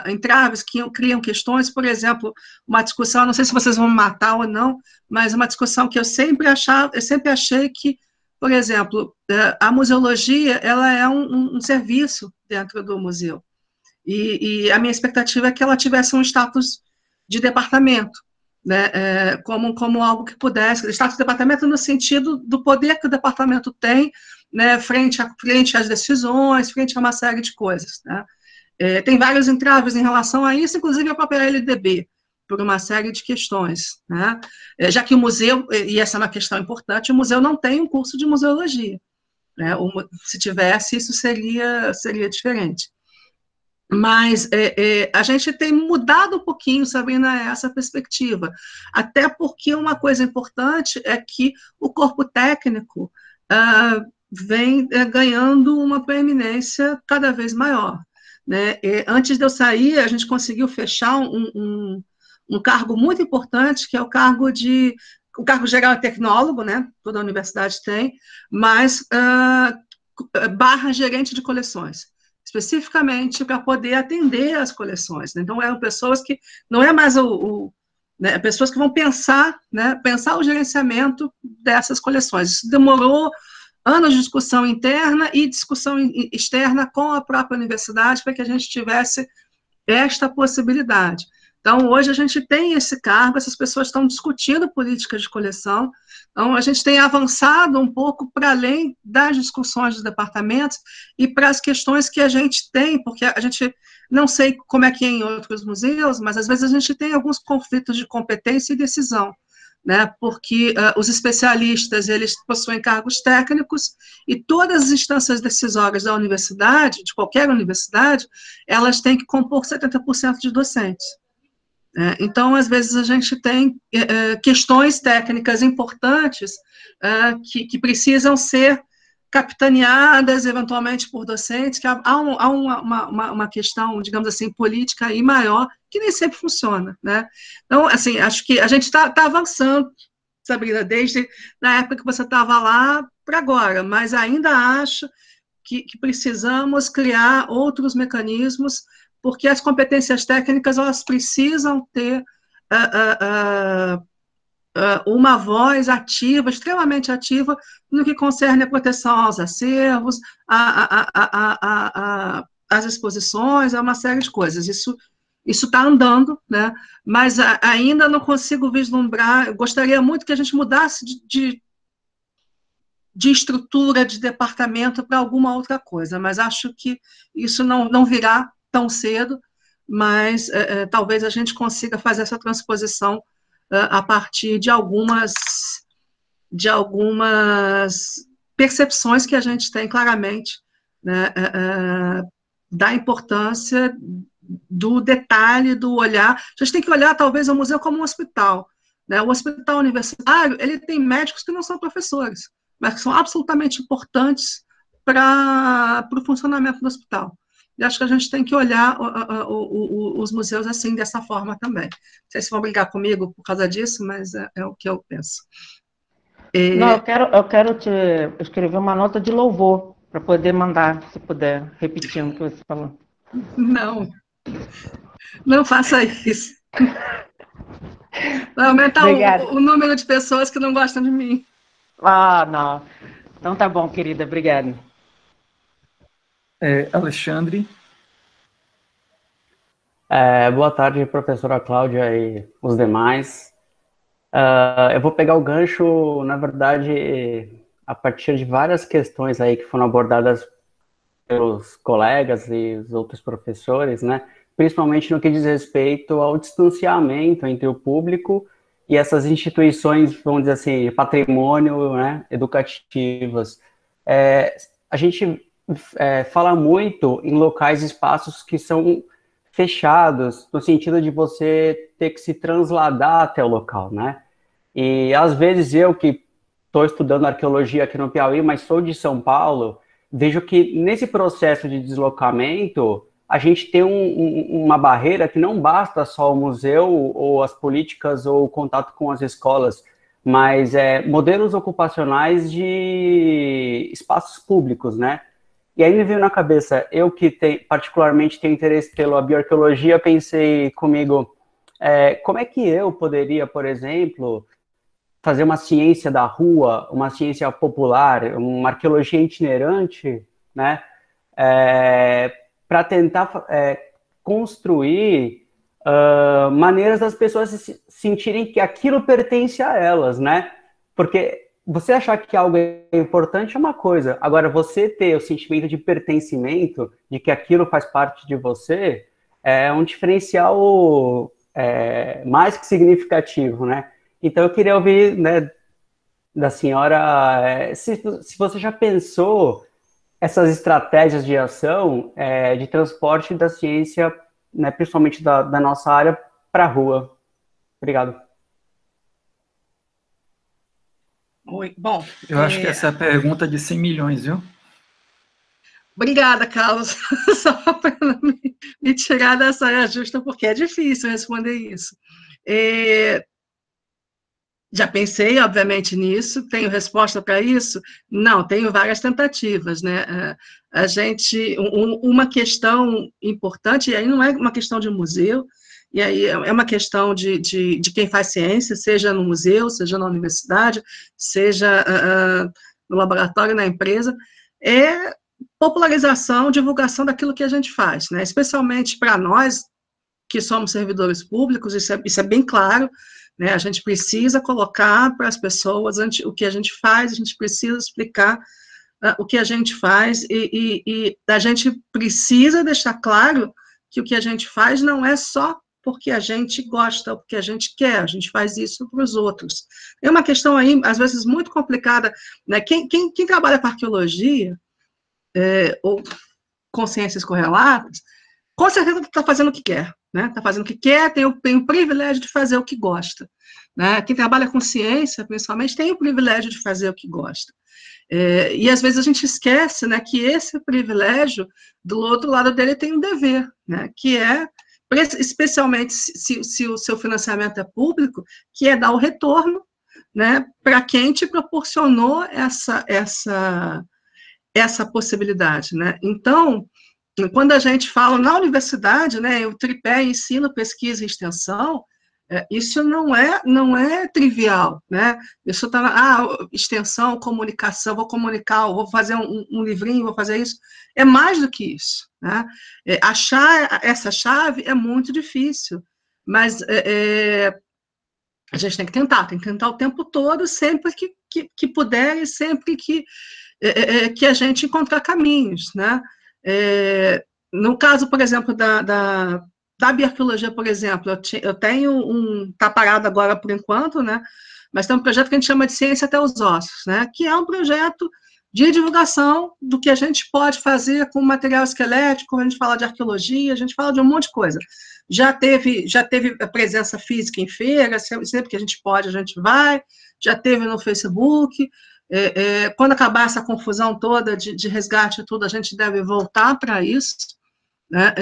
entraves, criam questões, por exemplo, uma discussão, não sei se vocês vão me matar ou não, mas uma discussão que eu sempre achei que, por exemplo, a museologia, ela é um serviço dentro do museu, e a minha expectativa é que ela tivesse um status de departamento, né, como algo que pudesse, status de departamento no sentido do poder que o departamento tem, né, frente às decisões, frente a uma série de coisas, né. Tem vários entraves em relação a isso, inclusive a própria LDB, por uma série de questões, né? Já que o museu, e essa é uma questão importante, o museu não tem um curso de museologia, né? Se tivesse, isso seria diferente. Mas a gente tem mudado um pouquinho, Sabrina, essa perspectiva, até porque uma coisa importante é que o corpo técnico vem ganhando uma proeminência cada vez maior, né? Antes de eu sair, a gente conseguiu fechar um cargo muito importante, que é o cargo geral é tecnólogo, né? Toda a universidade tem, mas / gerente de coleções, especificamente para poder atender as coleções, né? Então, eram pessoas que, não é mais né, pessoas que vão pensar, né, pensar o gerenciamento dessas coleções. Isso demorou anos de discussão interna e discussão externa com a própria universidade para que a gente tivesse esta possibilidade. Então, hoje a gente tem esse cargo, essas pessoas estão discutindo políticas de coleção, então a gente tem avançado um pouco para além das discussões dos departamentos e para as questões que a gente tem, porque a gente, não sei como é que é em outros museus, mas às vezes a gente tem alguns conflitos de competência e decisão, né, porque os especialistas, eles possuem cargos técnicos, e todas as instâncias decisórias da universidade, de qualquer universidade, elas têm que compor 70% de docentes. Então, às vezes, a gente tem questões técnicas importantes que precisam ser capitaneadas, eventualmente, por docentes, que há uma questão, digamos assim, política aí maior, que nem sempre funciona, né? Então, assim, acho que a gente está avançando, Sabrina, desde na época que você estava lá para agora, mas ainda acho que precisamos criar outros mecanismos, porque as competências técnicas, elas precisam ter uma voz ativa, extremamente ativa, no que concerne a proteção aos acervos, às exposições, a uma série de coisas. Isso está andando, né? Mas ainda não consigo vislumbrar. Eu gostaria muito que a gente mudasse de estrutura, de departamento para alguma outra coisa, mas acho que isso não virá tão cedo, mas talvez a gente consiga fazer essa transposição a partir de algumas percepções que a gente tem claramente, né, da importância do detalhe, do olhar. A gente tem que olhar, talvez, o museu como um hospital, né? O hospital universitário, ele tem médicos que não são professores, mas que são absolutamente importantes para o funcionamento do hospital. E acho que a gente tem que olhar os museus assim, dessa forma também. Não sei se vão brigar comigo por causa disso, mas é o que eu penso. Não, eu quero te escrever uma nota de louvor para poder mandar, se puder, repetindo o que você falou. Não faça isso. Vai aumentar o número de pessoas que não gostam de mim. Não. Então tá bom, querida. Obrigada. Alexandre. Boa tarde, professora Cláudia e os demais. Eu vou pegar o gancho, na verdade, a partir de várias questões aí que foram abordadas pelos colegas e os outros professores, né? Principalmente no que diz respeito ao distanciamento entre o público e essas instituições, vamos dizer assim, patrimônio, né, educativas. A gente fala muito em locais, espaços que são fechados, no sentido de você ter que se transladar até o local, né? E às vezes eu que estou estudando arqueologia aqui no Piauí, mas sou de São Paulo, vejo que nesse processo de deslocamento a gente tem uma barreira que não basta só o museu ou as políticas ou o contato com as escolas, mas modelos ocupacionais de espaços públicos, né? E aí me veio na cabeça, eu que particularmente tenho interesse pela bioarqueologia, pensei comigo, como é que eu poderia, por exemplo, fazer uma ciência da rua, uma ciência popular, uma arqueologia itinerante, né, para tentar construir maneiras das pessoas se sentirem que aquilo pertence a elas, né? Porque você achar que algo é importante é uma coisa, agora você ter o sentimento de pertencimento, de que aquilo faz parte de você, é um diferencial mais que significativo, né? Então eu queria ouvir, né, da senhora, se você já pensou essas estratégias de ação de transporte da ciência, né, principalmente da nossa área, para a rua. Obrigado. Bom, eu acho que essa é a pergunta de 100 milhões, viu? Obrigada, Carlos, só para me tirar dessa saia justa, porque é difícil responder isso. Já pensei, obviamente, nisso. Tenho resposta para isso? Não, tenho várias tentativas, né? Uma questão importante, e aí não é uma questão de museu, e aí é uma questão de quem faz ciência, seja no museu, seja na universidade, seja no laboratório, na empresa, é popularização, divulgação daquilo que a gente faz, né? Especialmente para nós, que somos servidores públicos, isso é bem claro, né? A gente precisa colocar para as pessoas o que a gente faz, a gente precisa explicar o que a gente faz, e a gente precisa deixar claro que o que a gente faz não é só porque a gente gosta, porque a gente quer, a gente faz isso para os outros. É uma questão aí, às vezes, muito complicada, né? Quem trabalha com arqueologia, ou com ciências correlatas, com certeza está fazendo o que quer, né? Está fazendo o que quer, tem o privilégio de fazer o que gosta, né? Quem trabalha com ciência, principalmente, tem o privilégio de fazer o que gosta. E às vezes a gente esquece, né, que esse privilégio, do outro lado dele, tem um dever, né, que é, especialmente se o seu financiamento é público, que é dar o retorno, né, para quem te proporcionou essa possibilidade, né. Então, quando a gente fala na universidade, né, o tripé ensino, pesquisa e extensão, isso não é trivial, né? Isso está extensão, comunicação, vou comunicar, vou fazer um livrinho, vou fazer isso. É mais do que isso, né? Achar essa chave é muito difícil, mas a gente tem que tentar o tempo todo, sempre que puder e sempre que a gente encontrar caminhos, né? No caso, por exemplo, da bioarqueologia, por exemplo, eu tenho está parado agora por enquanto, né? Mas tem um projeto que a gente chama de Ciência até os Ossos, né? Que é um projeto de divulgação do que a gente pode fazer com material esquelético, a gente fala de arqueologia, a gente fala de um monte de coisa. Já teve a presença física em feira, sempre que a gente pode, a gente vai, já teve no Facebook. Quando acabar essa confusão toda de resgate e tudo, a gente deve voltar para isso, né?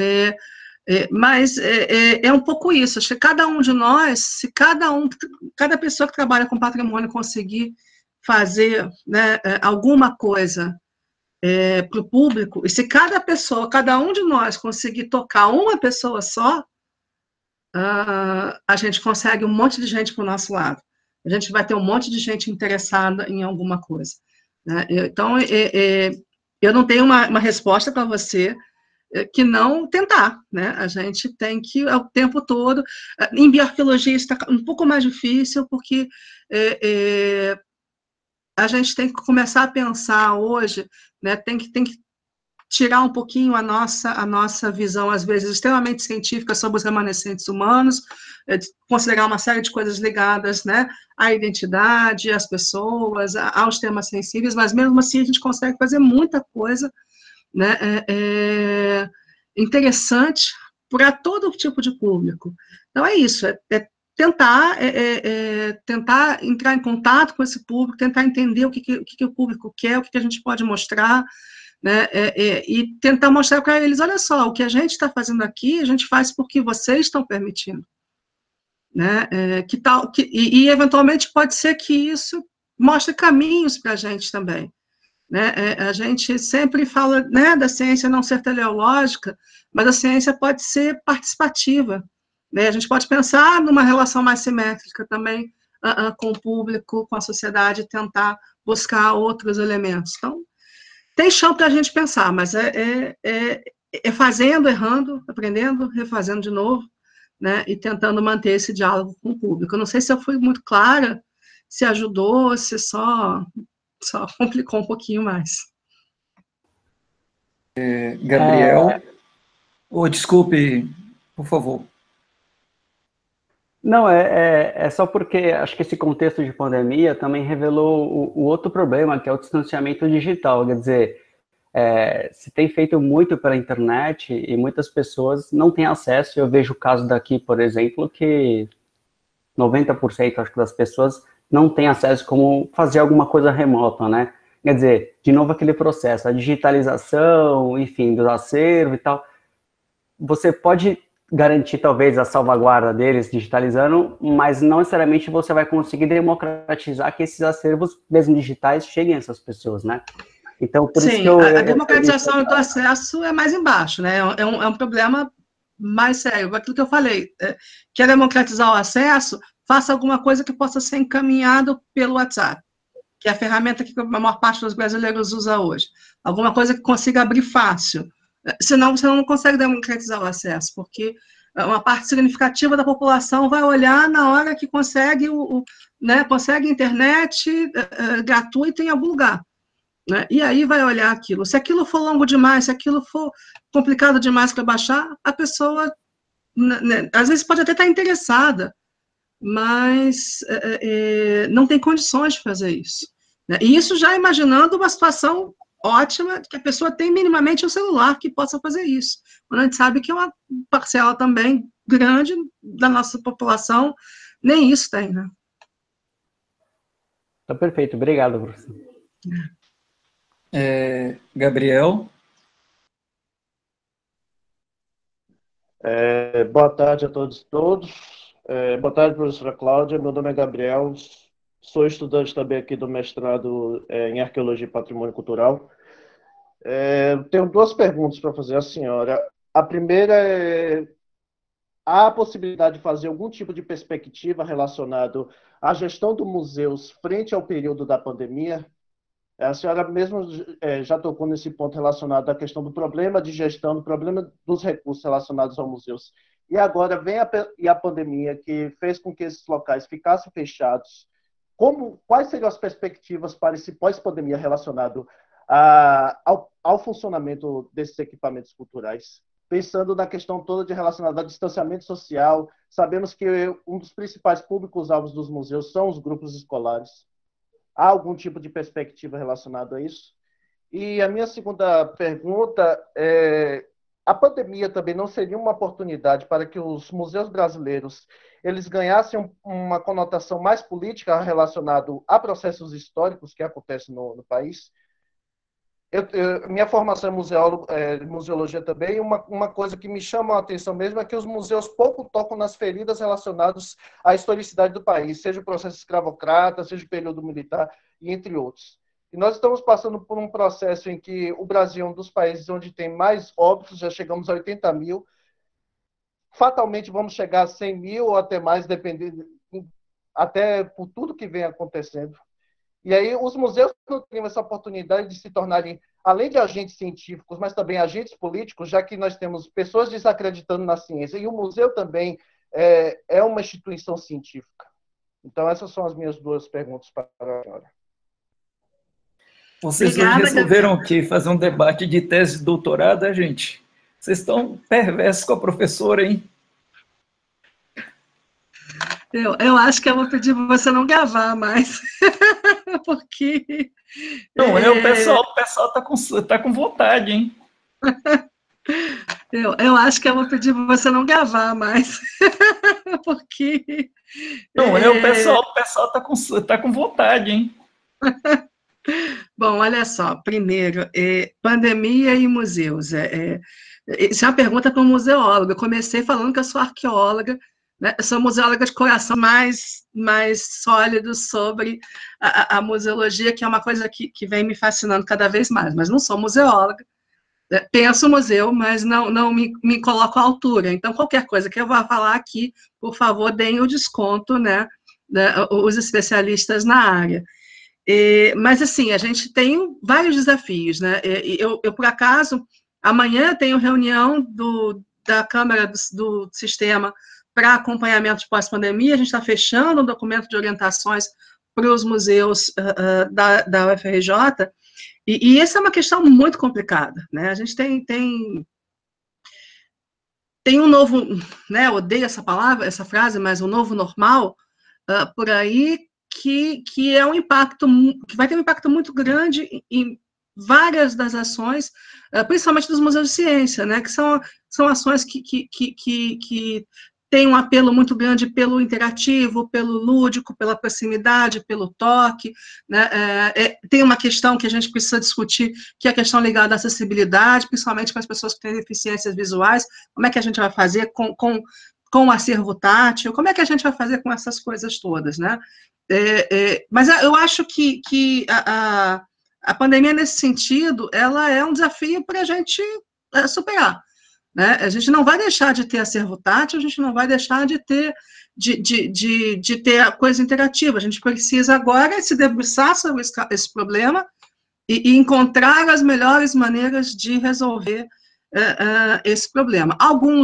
Mas é um pouco isso, acho que cada um de nós, se cada pessoa que trabalha com patrimônio conseguir fazer, né, alguma coisa para o público, e se cada um de nós conseguir tocar uma pessoa só, a gente consegue um monte de gente para o nosso lado, a gente vai ter um monte de gente interessada em alguma coisa, né? Então, eu não tenho uma resposta para você, que não tentar, né? A gente tem que, o tempo todo, em bioarqueologia está um pouco mais difícil, porque a gente tem que começar a pensar hoje, né? Tem que tirar um pouquinho a nossa visão, às vezes, extremamente científica sobre os remanescentes humanos, considerar uma série de coisas ligadas, né, à identidade, às pessoas, aos temas sensíveis, mas mesmo assim a gente consegue fazer muita coisa, né, interessante para todo tipo de público. Então, é isso, tentar entrar em contato com esse público, tentar entender o que o público quer, o que a gente pode mostrar, né, e tentar mostrar para eles, olha só, o que a gente está fazendo aqui, a gente faz porque vocês estão permitindo, né, e eventualmente pode ser que isso mostre caminhos para a gente também, né? A gente sempre fala, né, da ciência não ser teleológica, mas a ciência pode ser participativa, né? A gente pode pensar numa relação mais simétrica também com o público, com a sociedade, tentar buscar outros elementos. Então, tem chão para a gente pensar, mas é fazendo, errando, aprendendo, refazendo de novo, né, e tentando manter esse diálogo com o público. Eu não sei se eu fui muito clara, se ajudou, se só complicou um pouquinho mais. Gabriel, desculpe, por favor. Não, é só porque acho que esse contexto de pandemia também revelou o outro problema, que é o distanciamento digital. Quer dizer, se tem feito muito pela internet e muitas pessoas não têm acesso. Eu vejo o caso daqui, por exemplo, que 90% acho que das pessoas não têm acesso como fazer alguma coisa remota, né? Quer dizer, de novo aquele processo, a digitalização, enfim, do acervo e tal. Você pode garantir, talvez, a salvaguarda deles digitalizando, mas não necessariamente você vai conseguir democratizar que esses acervos, mesmo digitais, cheguem a essas pessoas, né? Então, por isso que a democratização do acesso é mais embaixo, né? É um problema mais sério. Aquilo que eu falei, quer democratizar o acesso, faça alguma coisa que possa ser encaminhado pelo WhatsApp, que é a ferramenta que a maior parte dos brasileiros usa hoje. Alguma coisa que consiga abrir fácil. Senão, você não consegue democratizar o acesso, porque uma parte significativa da população vai olhar na hora que consegue, né, consegue internet gratuita em algum lugar, né, e aí vai olhar aquilo. Se aquilo for longo demais, se aquilo for complicado demais para baixar, a pessoa às vezes pode até estar interessada, mas não tem condições de fazer isso, né? E isso já imaginando uma situação ótima, que a pessoa tem minimamente um celular que possa fazer isso. Quando a gente sabe que é uma parcela também grande da nossa população, nem isso tem, né? Tá perfeito, obrigado, professor. Gabriel? Boa tarde a todos e todos. Boa tarde, professora Cláudia. Meu nome é Gabriel, sou estudante também aqui do mestrado em Arqueologia e Patrimônio Cultural. Tenho duas perguntas para fazer à senhora. A primeira é: há a possibilidade de fazer algum tipo de perspectiva relacionado à gestão dos museus frente ao período da pandemia? A senhora mesmo já tocou nesse ponto relacionado à questão do problema de gestão, do problema dos recursos relacionados aos museus. E agora vem a pandemia, que fez com que esses locais ficassem fechados. Quais seriam as perspectivas para esse pós-pandemia relacionado ao funcionamento desses equipamentos culturais? Pensando na questão toda relacionada ao distanciamento social, sabemos que um dos principais públicos-alvos dos museus são os grupos escolares. Há algum tipo de perspectiva relacionada a isso? E a minha segunda pergunta é: a pandemia também não seria uma oportunidade para que os museus brasileiros eles ganhassem uma conotação mais política relacionada a processos históricos que acontecem no país? Minha formação é museologia também, uma coisa que me chama a atenção mesmo é que os museus pouco tocam nas feridas relacionadas à historicidade do país, seja o processo escravocrata, seja o período militar, e entre outros. E nós estamos passando por um processo em que o Brasil é um dos países onde tem mais óbitos, já chegamos a 80 mil, fatalmente vamos chegar a 100 mil ou até mais, dependendo, até por tudo que vem acontecendo. E aí os museus não têm essa oportunidade de se tornarem, além de agentes científicos, mas também agentes políticos, já que nós temos pessoas desacreditando na ciência. E o museu também é uma instituição científica. Então, essas são as minhas duas perguntas para a senhora. Vocês hoje resolveram o quê? Fazer um debate de tese de doutorado, gente? Vocês estão perversos com a professora, hein? Eu acho que eu vou pedir para você não gravar mais, porque... Não, o pessoal tá com vontade, hein? Eu acho que eu vou pedir para você não gravar mais, porque... Não, o pessoal tá com vontade, hein? Bom, olha só, primeiro, pandemia e museus. Isso é uma pergunta para um museólogo. Eu comecei falando que eu sou arqueóloga, né? Eu sou museóloga de coração mais sólido sobre a museologia, que é uma coisa que vem me fascinando cada vez mais, mas não sou museóloga. Penso museu, mas não me coloco à altura. Então, qualquer coisa que eu vá falar aqui, por favor, deem o desconto, né, os especialistas na área. Mas, assim, a gente tem vários desafios, né? Eu por acaso, amanhã tenho reunião da Câmara do Sistema para acompanhamento de pós-pandemia. A gente está fechando um documento de orientações para os museus da UFRJ, e essa é uma questão muito complicada, né? A gente tem um novo, né, eu odeio essa frase, mas um novo normal por aí, que é um impacto, que vai ter um impacto muito grande em várias das ações, principalmente dos museus de ciência, né, que são ações que têm um apelo muito grande pelo interativo, pelo lúdico, pela proximidade, pelo toque, né? Tem uma questão que a gente precisa discutir, que é a questão ligada à acessibilidade, principalmente para as pessoas que têm deficiências visuais. Como é que a gente vai fazer com o acervo tátil? Como é que a gente vai fazer com essas coisas todas, né? Mas eu acho que a pandemia, nesse sentido, ela é um desafio para a gente superar, né? A gente não vai deixar de ter acervo tátil, a gente não vai deixar de ter a coisa interativa. A gente precisa agora se debruçar sobre esse problema e encontrar as melhores maneiras de resolver esse problema.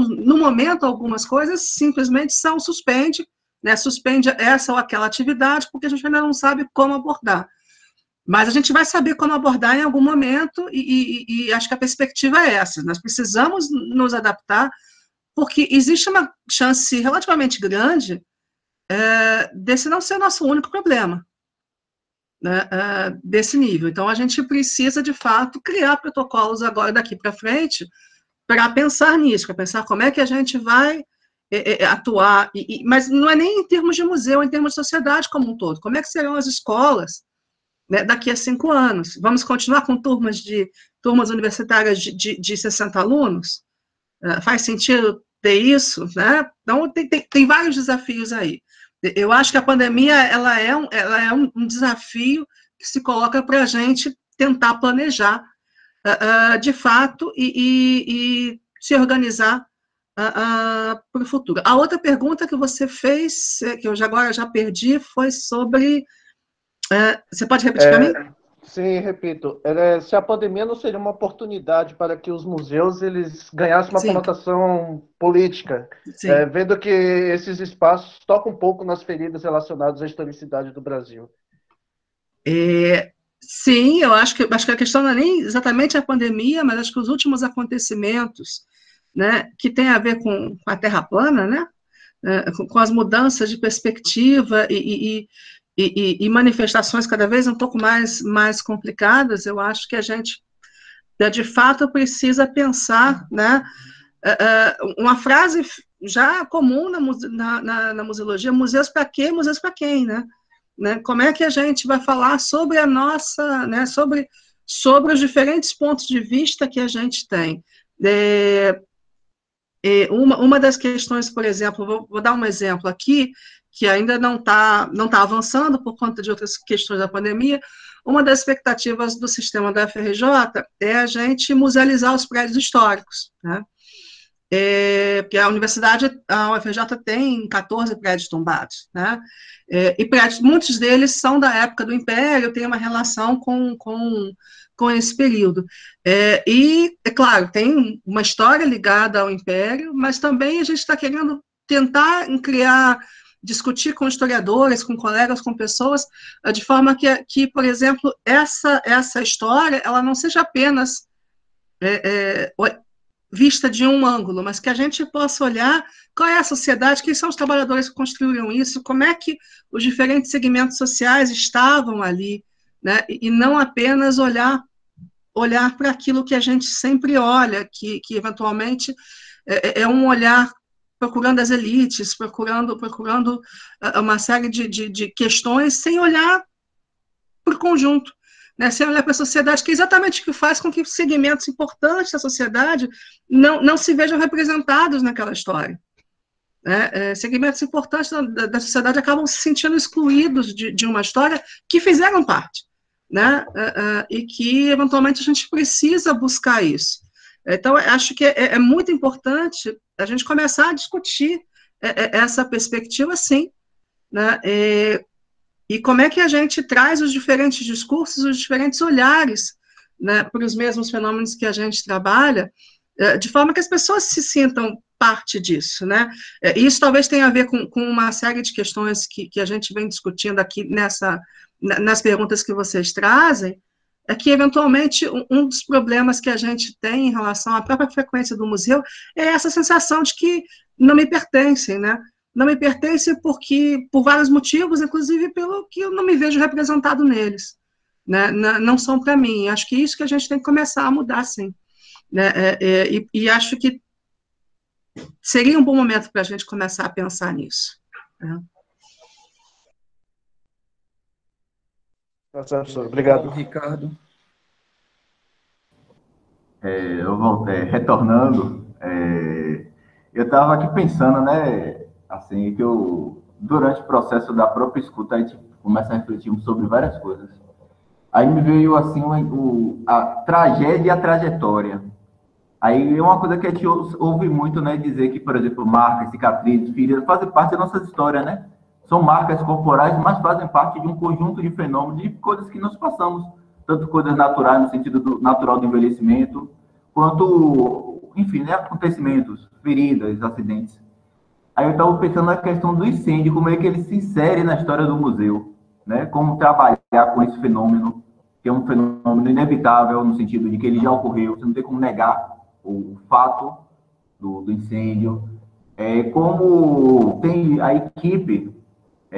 No momento, algumas coisas simplesmente suspende, né? Suspende essa ou aquela atividade, porque a gente ainda não sabe como abordar. Mas a gente vai saber como abordar em algum momento, e acho que a perspectiva é essa. Nós precisamos nos adaptar porque existe uma chance relativamente grande desse não ser o nosso único problema, né, desse nível. Então, a gente precisa, de fato, criar protocolos agora, daqui para frente, para pensar nisso, para pensar como é que a gente vai atuar, mas não é nem em termos de museu, é em termos de sociedade como um todo. Como é que serão as escolas, né, daqui a 5 anos? Vamos continuar com turmas universitárias de 60 alunos? Faz sentido ter isso, né? Então, tem vários desafios aí. Eu acho que a pandemia ela é um desafio que se coloca para a gente tentar planejar, de fato, e se organizar para o futuro. A outra pergunta que você fez, que eu agora já perdi, foi sobre... você pode repetir para mim? Sim, repito. Se a pandemia não seria uma oportunidade para que os museus eles ganhassem uma conotação política, vendo que esses espaços tocam um pouco nas feridas relacionadas à historicidade do Brasil. Sim, eu acho que a questão não é nem exatamente a pandemia, mas acho que os últimos acontecimentos, né, que tem a ver com a Terra plana, né, com as mudanças de perspectiva e manifestações cada vez um pouco mais complicadas, eu acho que a gente, de fato, precisa pensar, né, uma frase já comum na museologia: museus para quê, museus para quem, né? Como é que a gente vai falar sobre a nossa, né, sobre os diferentes pontos de vista que a gente tem. Uma das questões, por exemplo, vou dar um exemplo aqui, que ainda não tá avançando por conta de outras questões da pandemia. Uma das expectativas do sistema da FRJ é a gente musealizar os prédios históricos, né? Porque a UFRJ tem 14 prédios tombados, né? E muitos deles são da época do Império, tem uma relação com esse período. E, é claro, tem uma história ligada ao Império, mas também a gente está querendo tentar discutir com historiadores, com colegas, com pessoas, de forma que, por exemplo, essa história ela não seja apenas vista de um ângulo, mas que a gente possa olhar qual é a sociedade, quem são os trabalhadores que construíram isso, como é que os diferentes segmentos sociais estavam ali, né? E não apenas olhar para aquilo que a gente sempre olha, que eventualmente é um olhar procurando as elites, procurando uma série de questões, sem olhar para o conjunto, né, sem olhar para a sociedade, que é exatamente o que faz com que segmentos importantes da sociedade não se vejam representados naquela história. Né? Segmentos importantes da sociedade acabam se sentindo excluídos de uma história que fizeram parte, né? E que, eventualmente, a gente precisa buscar isso. Então, acho que é muito importante a gente começar a discutir essa perspectiva, sim, né? E como é que a gente traz os diferentes discursos, os diferentes olhares, né, para os mesmos fenômenos que a gente trabalha, de forma que as pessoas se sintam parte disso, né? Isso talvez tenha a ver com uma série de questões que a gente vem discutindo aqui nas perguntas que vocês trazem, é que, eventualmente, um dos problemas que a gente tem em relação à própria frequência do museu é essa sensação de que não me pertencem, né? Não me pertencem por vários motivos, inclusive pelo que eu não me vejo representado neles, né? Não são para mim. Acho que isso que a gente tem que começar a mudar, sim. Né? E acho que seria um bom momento para a gente começar a pensar nisso. Né? Professor, obrigado. Ricardo. Eu voltei, retornando, eu estava aqui pensando, né, assim, que durante o processo da própria escuta, a gente começa a refletir sobre várias coisas. Aí me veio, assim, a tragédia e a trajetória. Aí é uma coisa que a gente ouve muito, né, dizer que, por exemplo, marcas, cicatrizes, feridas, fazem parte da nossa história, né? São marcas corporais, mas fazem parte de um conjunto de fenômenos, de coisas que nós passamos, tanto coisas naturais, no sentido natural do envelhecimento, quanto, enfim, né, acontecimentos, feridas, acidentes. Aí eu estava pensando na questão do incêndio, como é que ele se insere na história do museu, né? Como trabalhar com esse fenômeno, que é um fenômeno inevitável, no sentido de que ele já ocorreu, você não tem como negar o fato, do incêndio, como tem a equipe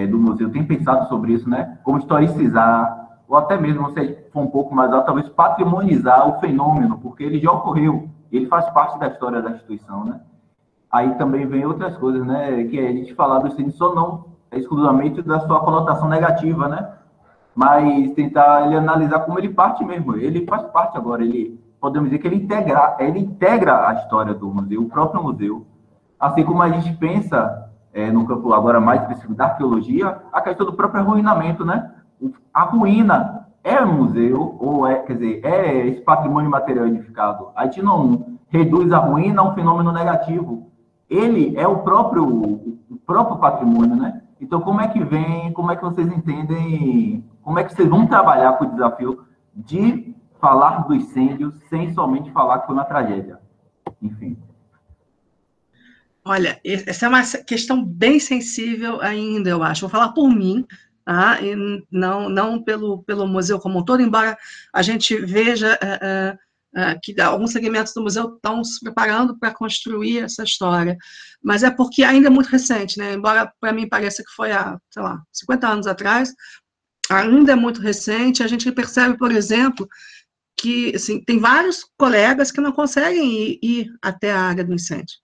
do museu tem pensado sobre isso, né? Como historicizar, ou até mesmo, não sei, for um pouco mais alto, talvez patrimonizar o fenômeno, porque ele já ocorreu, ele faz parte da história da instituição, né? Aí também vem outras coisas, né? Que a gente falar do incêndio só não exclusivamente da sua conotação negativa, né? Mas tentar ele analisar como ele parte mesmo, ele faz parte agora, ele podemos dizer que ele integra a história do museu, o próprio museu, assim como a gente pensa no campo agora mais específico da arqueologia, a questão do próprio arruinamento, né? A ruína é um museu, ou quer dizer, é esse patrimônio material edificado. A gente não reduz a ruína a um fenômeno negativo. Ele é o próprio patrimônio, né? Então, como é que vocês entendem, como é que vocês vão trabalhar com o desafio de falar do incêndio sem somente falar que foi uma tragédia? Enfim. Olha, essa é uma questão bem sensível ainda, eu acho. Vou falar por mim, tá? E não pelo museu como um todo, embora a gente veja que alguns segmentos do museu estão se preparando para construir essa história. Mas é porque ainda é muito recente, né? Embora para mim pareça que foi há, sei lá, 50 anos atrás, ainda é muito recente. A gente percebe, por exemplo, que assim, tem vários colegas que não conseguem ir até a área do incêndio,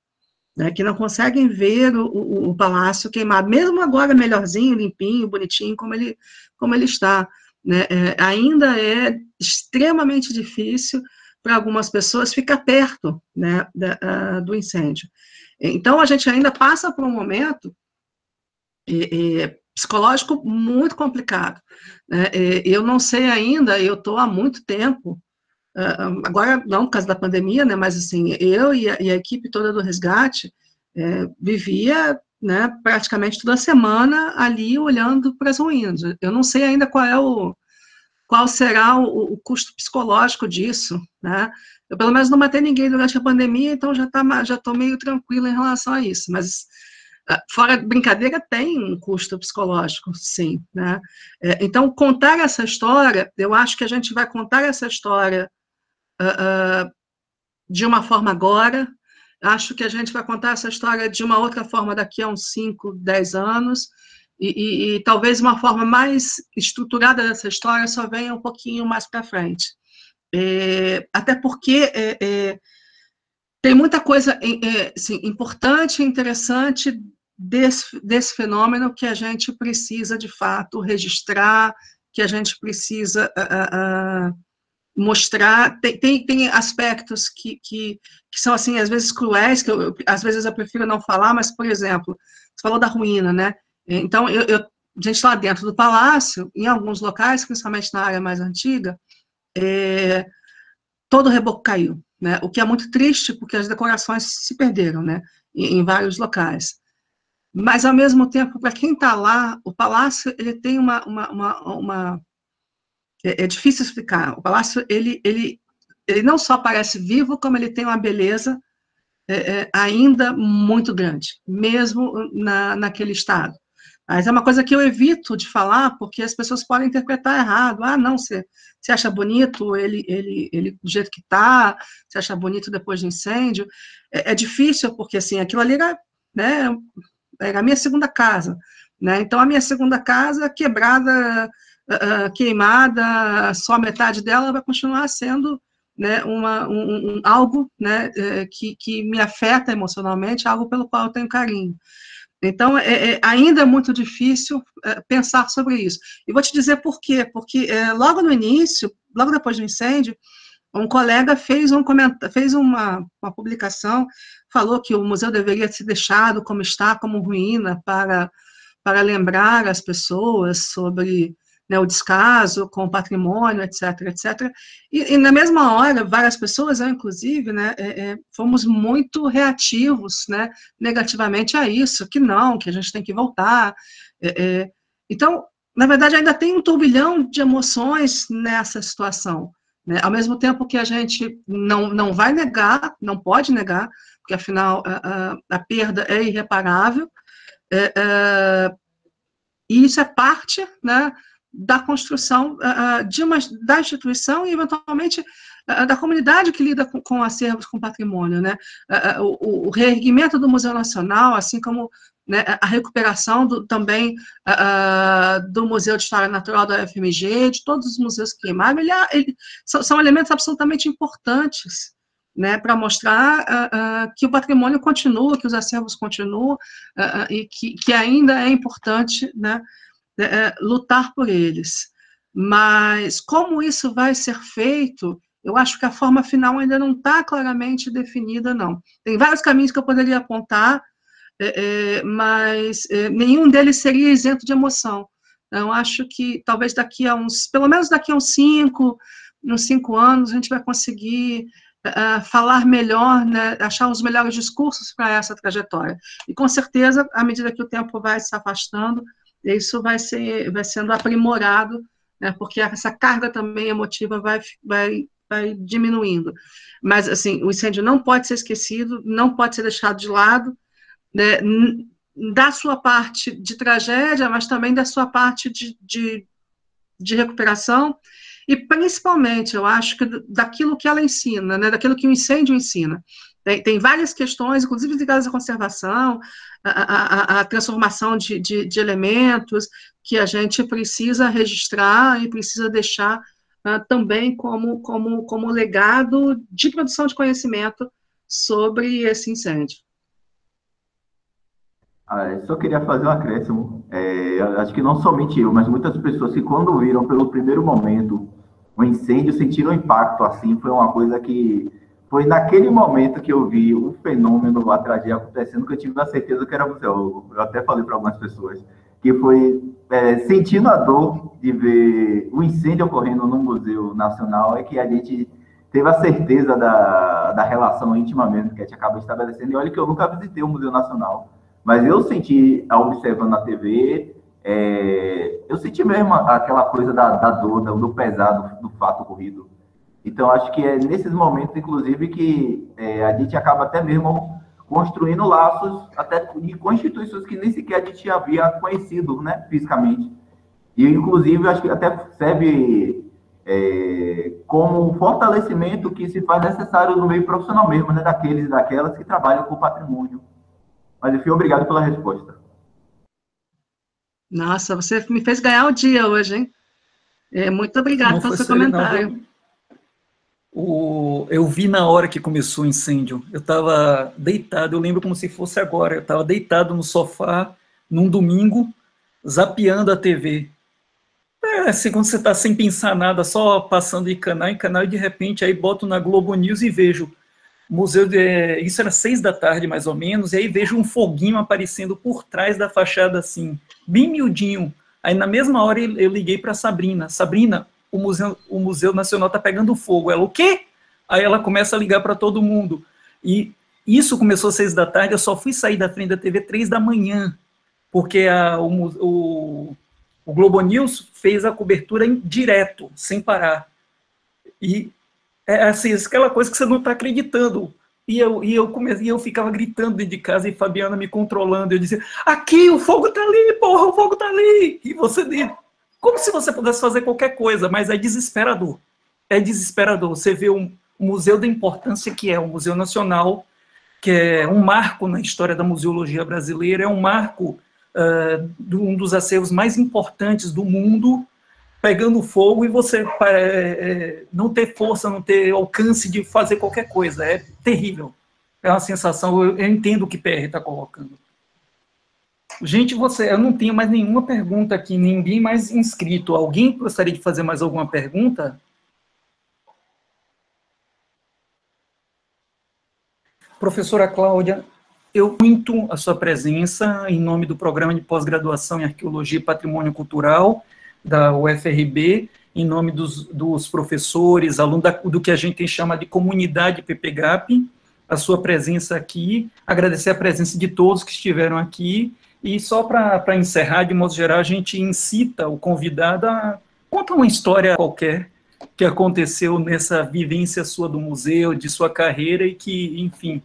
né, que não conseguem ver o palácio queimado, mesmo agora melhorzinho, limpinho, bonitinho, como ele está. Né, ainda é extremamente difícil para algumas pessoas ficar perto, né, do incêndio. Então, a gente ainda passa por um momento psicológico muito complicado. Né, eu não sei ainda, eu estou há muito tempo, agora não por causa da pandemia, né, mas assim, eu e a equipe toda do resgate vivia, né, praticamente toda semana ali olhando para as ruínas. Eu não sei ainda qual será o custo psicológico disso, né? Eu pelo menos não matei ninguém durante a pandemia, então já estou meio tranquila em relação a isso, mas fora brincadeira, tem um custo psicológico, sim, né? Então, contar essa história, eu acho que a gente vai contar essa história de uma forma agora, acho que a gente vai contar essa história de uma outra forma daqui a uns 5, 10 anos, e talvez uma forma mais estruturada dessa história só venha um pouquinho mais para frente. Até porque tem muita coisa assim, importante e interessante desse fenômeno que a gente precisa, de fato, registrar, que a gente precisa mostrar. Tem aspectos que são, assim, às vezes cruéis, que às vezes eu prefiro não falar, mas, por exemplo, você falou da ruína, né? Então, a gente lá dentro do palácio, em alguns locais, principalmente na área mais antiga, todo o reboco caiu, né? O que é muito triste, porque as decorações se perderam, né? Em vários locais. Mas, ao mesmo tempo, para quem está lá, o palácio, ele tem é difícil explicar. O palácio, ele não só parece vivo, como ele tem uma beleza ainda muito grande, mesmo naquele estado. Mas é uma coisa que eu evito de falar, porque as pessoas podem interpretar errado. Ah, não, você acha bonito ele do jeito que está, você acha bonito depois do incêndio. É difícil, porque assim, aquilo ali era, né, era a minha segunda casa. Né? Então, a minha segunda casa, quebrada, queimada, só metade dela vai continuar sendo, né, algo, né, que me afeta emocionalmente, algo pelo qual eu tenho carinho. Então, ainda é muito difícil pensar sobre isso. E vou te dizer por quê. Porque logo no início, logo depois do incêndio, um colega fez uma publicação, falou que o museu deveria ser deixado como está, como ruína, para lembrar as pessoas sobre, né, o descaso com o patrimônio, etc., etc. E na mesma hora, várias pessoas, eu inclusive, né, fomos muito reativos, né, negativamente a isso, que a gente tem que voltar. Então, na verdade, ainda tem um turbilhão de emoções nessa situação. Né? Ao mesmo tempo que a gente não vai negar, não pode negar, porque, afinal, a perda é irreparável, e isso é parte, né, da construção da instituição e, eventualmente, da comunidade que lida com acervos, com patrimônio, né? O reerguimento do Museu Nacional, assim como, né, a recuperação também do Museu de História Natural da UFMG, de todos os museus que queimaram, são elementos absolutamente importantes, né, para mostrar que o patrimônio continua, que os acervos continuam, e que ainda é importante, né, lutar por eles. Mas como isso vai ser feito, eu acho que a forma final ainda não está claramente definida, não. Tem vários caminhos que eu poderia apontar, mas nenhum deles seria isento de emoção. Então, acho que talvez pelo menos daqui a uns 5 anos, a gente vai conseguir falar melhor, né, achar os melhores discursos para essa trajetória. E, com certeza, à medida que o tempo vai se afastando, isso vai sendo aprimorado, né, porque essa carga também emotiva vai diminuindo. Mas, assim, o incêndio não pode ser esquecido, não pode ser deixado de lado, né, da sua parte de tragédia, mas também da sua parte de recuperação, e principalmente, eu acho que daquilo que ela ensina, né, daquilo que o incêndio ensina. Tem várias questões, inclusive ligadas à conservação, à transformação de elementos, que a gente precisa registrar e precisa deixar também como legado de produção de conhecimento sobre esse incêndio. Eu só queria fazer um acréscimo. Acho que não somente eu, mas muitas pessoas que, quando viram pelo primeiro momento o incêndio, sentiram o impacto, assim, foi uma coisa que foi naquele momento que eu vi o fenômeno, a tragédia acontecendo, que eu tive a certeza que era museu. Eu até falei para algumas pessoas, que foi sentindo a dor de ver o incêndio ocorrendo no Museu Nacional, é que a gente teve a certeza da relação íntima mesmo que a gente acaba estabelecendo. E olha que eu nunca visitei o Museu Nacional, mas eu senti, observando na TV, eu senti mesmo aquela coisa da dor, do pesado do fato ocorrido. Então, acho que é nesses momentos, inclusive, que a gente acaba até mesmo construindo laços até de constituições que nem sequer a gente havia conhecido, né, fisicamente. E, inclusive, acho que até serve como um fortalecimento que se faz necessário no meio profissional mesmo, né, daqueles e daquelas que trabalham com o patrimônio. Mas, enfim, obrigado pela resposta. Nossa, você me fez ganhar o dia hoje, hein? Muito obrigada pelo seu comentário. Eu vi na hora que começou o incêndio. Eu estava deitado, eu lembro como se fosse agora. Eu estava deitado no sofá, num domingo, zapeando a TV. Assim, quando você está sem pensar nada, só passando de canal em canal, e de repente aí boto na Globo News e vejo isso era 6 da tarde, mais ou menos, e aí vejo um foguinho aparecendo por trás da fachada, assim, bem miudinho. Aí, na mesma hora, eu liguei para Sabrina. Sabrina, o Museu Nacional está pegando fogo. Ela, o quê? Aí ela começa a ligar para todo mundo. E isso começou às 6 da tarde, eu só fui sair da frente da TV 3 da manhã, porque o Globo News fez a cobertura em direto, sem parar. E assim, aquela coisa que você não está acreditando. E eu ficava gritando dentro de casa, e Fabiana me controlando. Eu dizia, aqui, o fogo está ali, porra, o fogo está ali. E você, como se você pudesse fazer qualquer coisa, mas é desesperador. É desesperador. Você vê um museu da importância que é o Museu Nacional, que é um marco na história da museologia brasileira, é um marco um dos acervos mais importantes do mundo, pegando fogo, e você não ter força, não ter alcance de fazer qualquer coisa. É terrível. É uma sensação, eu entendo o que PR está colocando. Gente, eu não tenho mais nenhuma pergunta aqui, ninguém mais inscrito. Alguém gostaria de fazer mais alguma pergunta? Professora Cláudia, eu muito a sua presença em nome do Programa de Pós-Graduação em Arqueologia e Patrimônio Cultural da UFRB, em nome dos professores, alunos do que a gente chama de comunidade PPGAP, a sua presença aqui, agradecer a presença de todos que estiveram aqui, e só para encerrar, de modo geral, a gente incita o convidado a contar uma história qualquer que aconteceu nessa vivência sua do museu, de sua carreira, e que, enfim,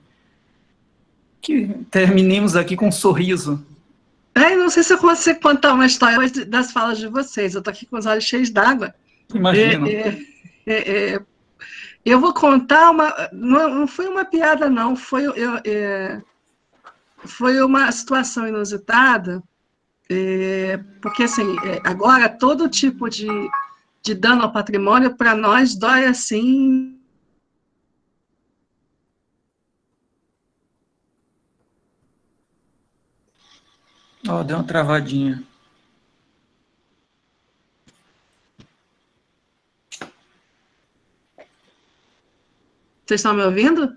que terminemos aqui com um sorriso. Não sei se eu consigo contar uma história das falas de vocês. Eu estou aqui com os olhos cheios d'água. Imagino. Eu vou contar não foi uma piada, não, foi uma situação inusitada, porque, assim, agora todo tipo de dano ao patrimônio, para nós, dói, assim... Ó, deu uma travadinha. Vocês estão me ouvindo?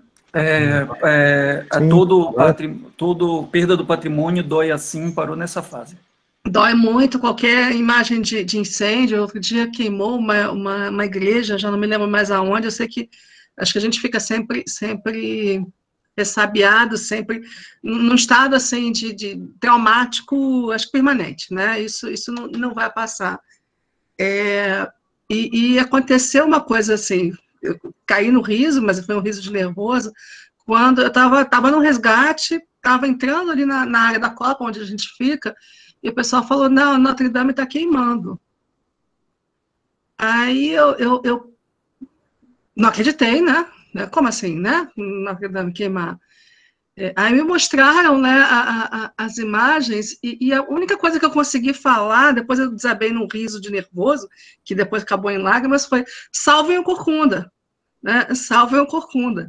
Todo perda do patrimônio dói assim, parou nessa fase. Dói muito qualquer imagem de incêndio. Outro dia queimou uma igreja, já não me lembro mais aonde. Eu sei que, acho que a gente fica sempre ressabiado, sempre num estado assim de traumático, acho que permanente, né? Isso não vai passar. E aconteceu uma coisa assim, eu caí no riso, mas foi um riso de nervoso, quando eu estava no resgate, estava entrando ali na área da Copa, onde a gente fica, e o pessoal falou, não, Notre Dame está queimando. Aí eu não acreditei, né? Como assim, né? Notre Dame queimar. Aí me mostraram, né, as imagens, e a única coisa que eu consegui falar, depois eu desabei num riso de nervoso, que depois acabou em lágrimas, foi, salvem o Corcunda, né, salvem o Corcunda,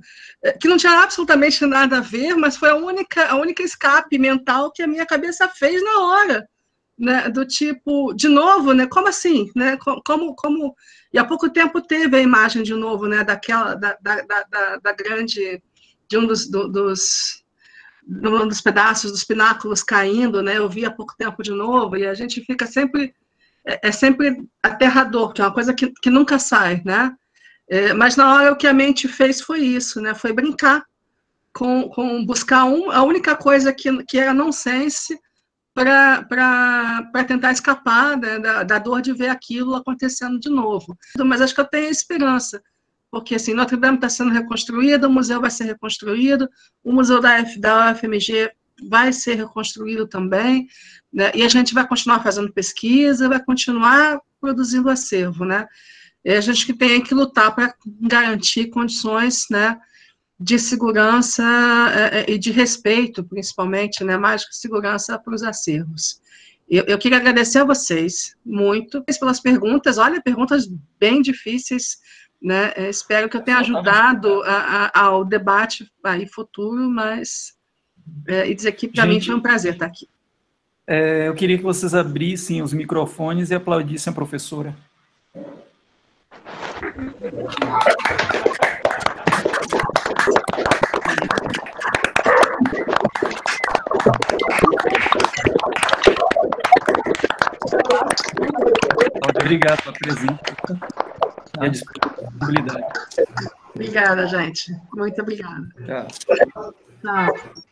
que não tinha absolutamente nada a ver, mas foi a única escape mental que a minha cabeça fez na hora, né, do tipo, de novo, né, como assim, né, como, e há pouco tempo teve a imagem de novo, né, daquela, da grande, de um dos pedaços dos pináculos caindo, né, eu vi há pouco tempo de novo, e a gente fica sempre, sempre aterrador, que é uma coisa que nunca sai, né, mas na hora o que a mente fez foi isso, né, foi brincar com buscar a única coisa que era nonsense para tentar escapar, né, da dor de ver aquilo acontecendo de novo. Mas acho que eu tenho esperança, porque, assim, Notre Dame está sendo reconstruído, o museu vai ser reconstruído, o museu da UFMG vai ser reconstruído também, né, e a gente vai continuar fazendo pesquisa, vai continuar produzindo acervo, né, e a gente tem que lutar para garantir condições, né, de segurança e de respeito, principalmente, né, mais que segurança para os acervos. Eu queria agradecer a vocês muito pelas perguntas, olha, perguntas bem difíceis, né? Espero que eu tenha ajudado ao debate aí futuro, mas e dizer que para mim foi um prazer estar aqui. Eu queria que vocês abrissem os microfones e aplaudissem a professora. Obrigado pela presença e a disponibilidade. Obrigada, gente. Muito obrigada. Tchau. Tchau.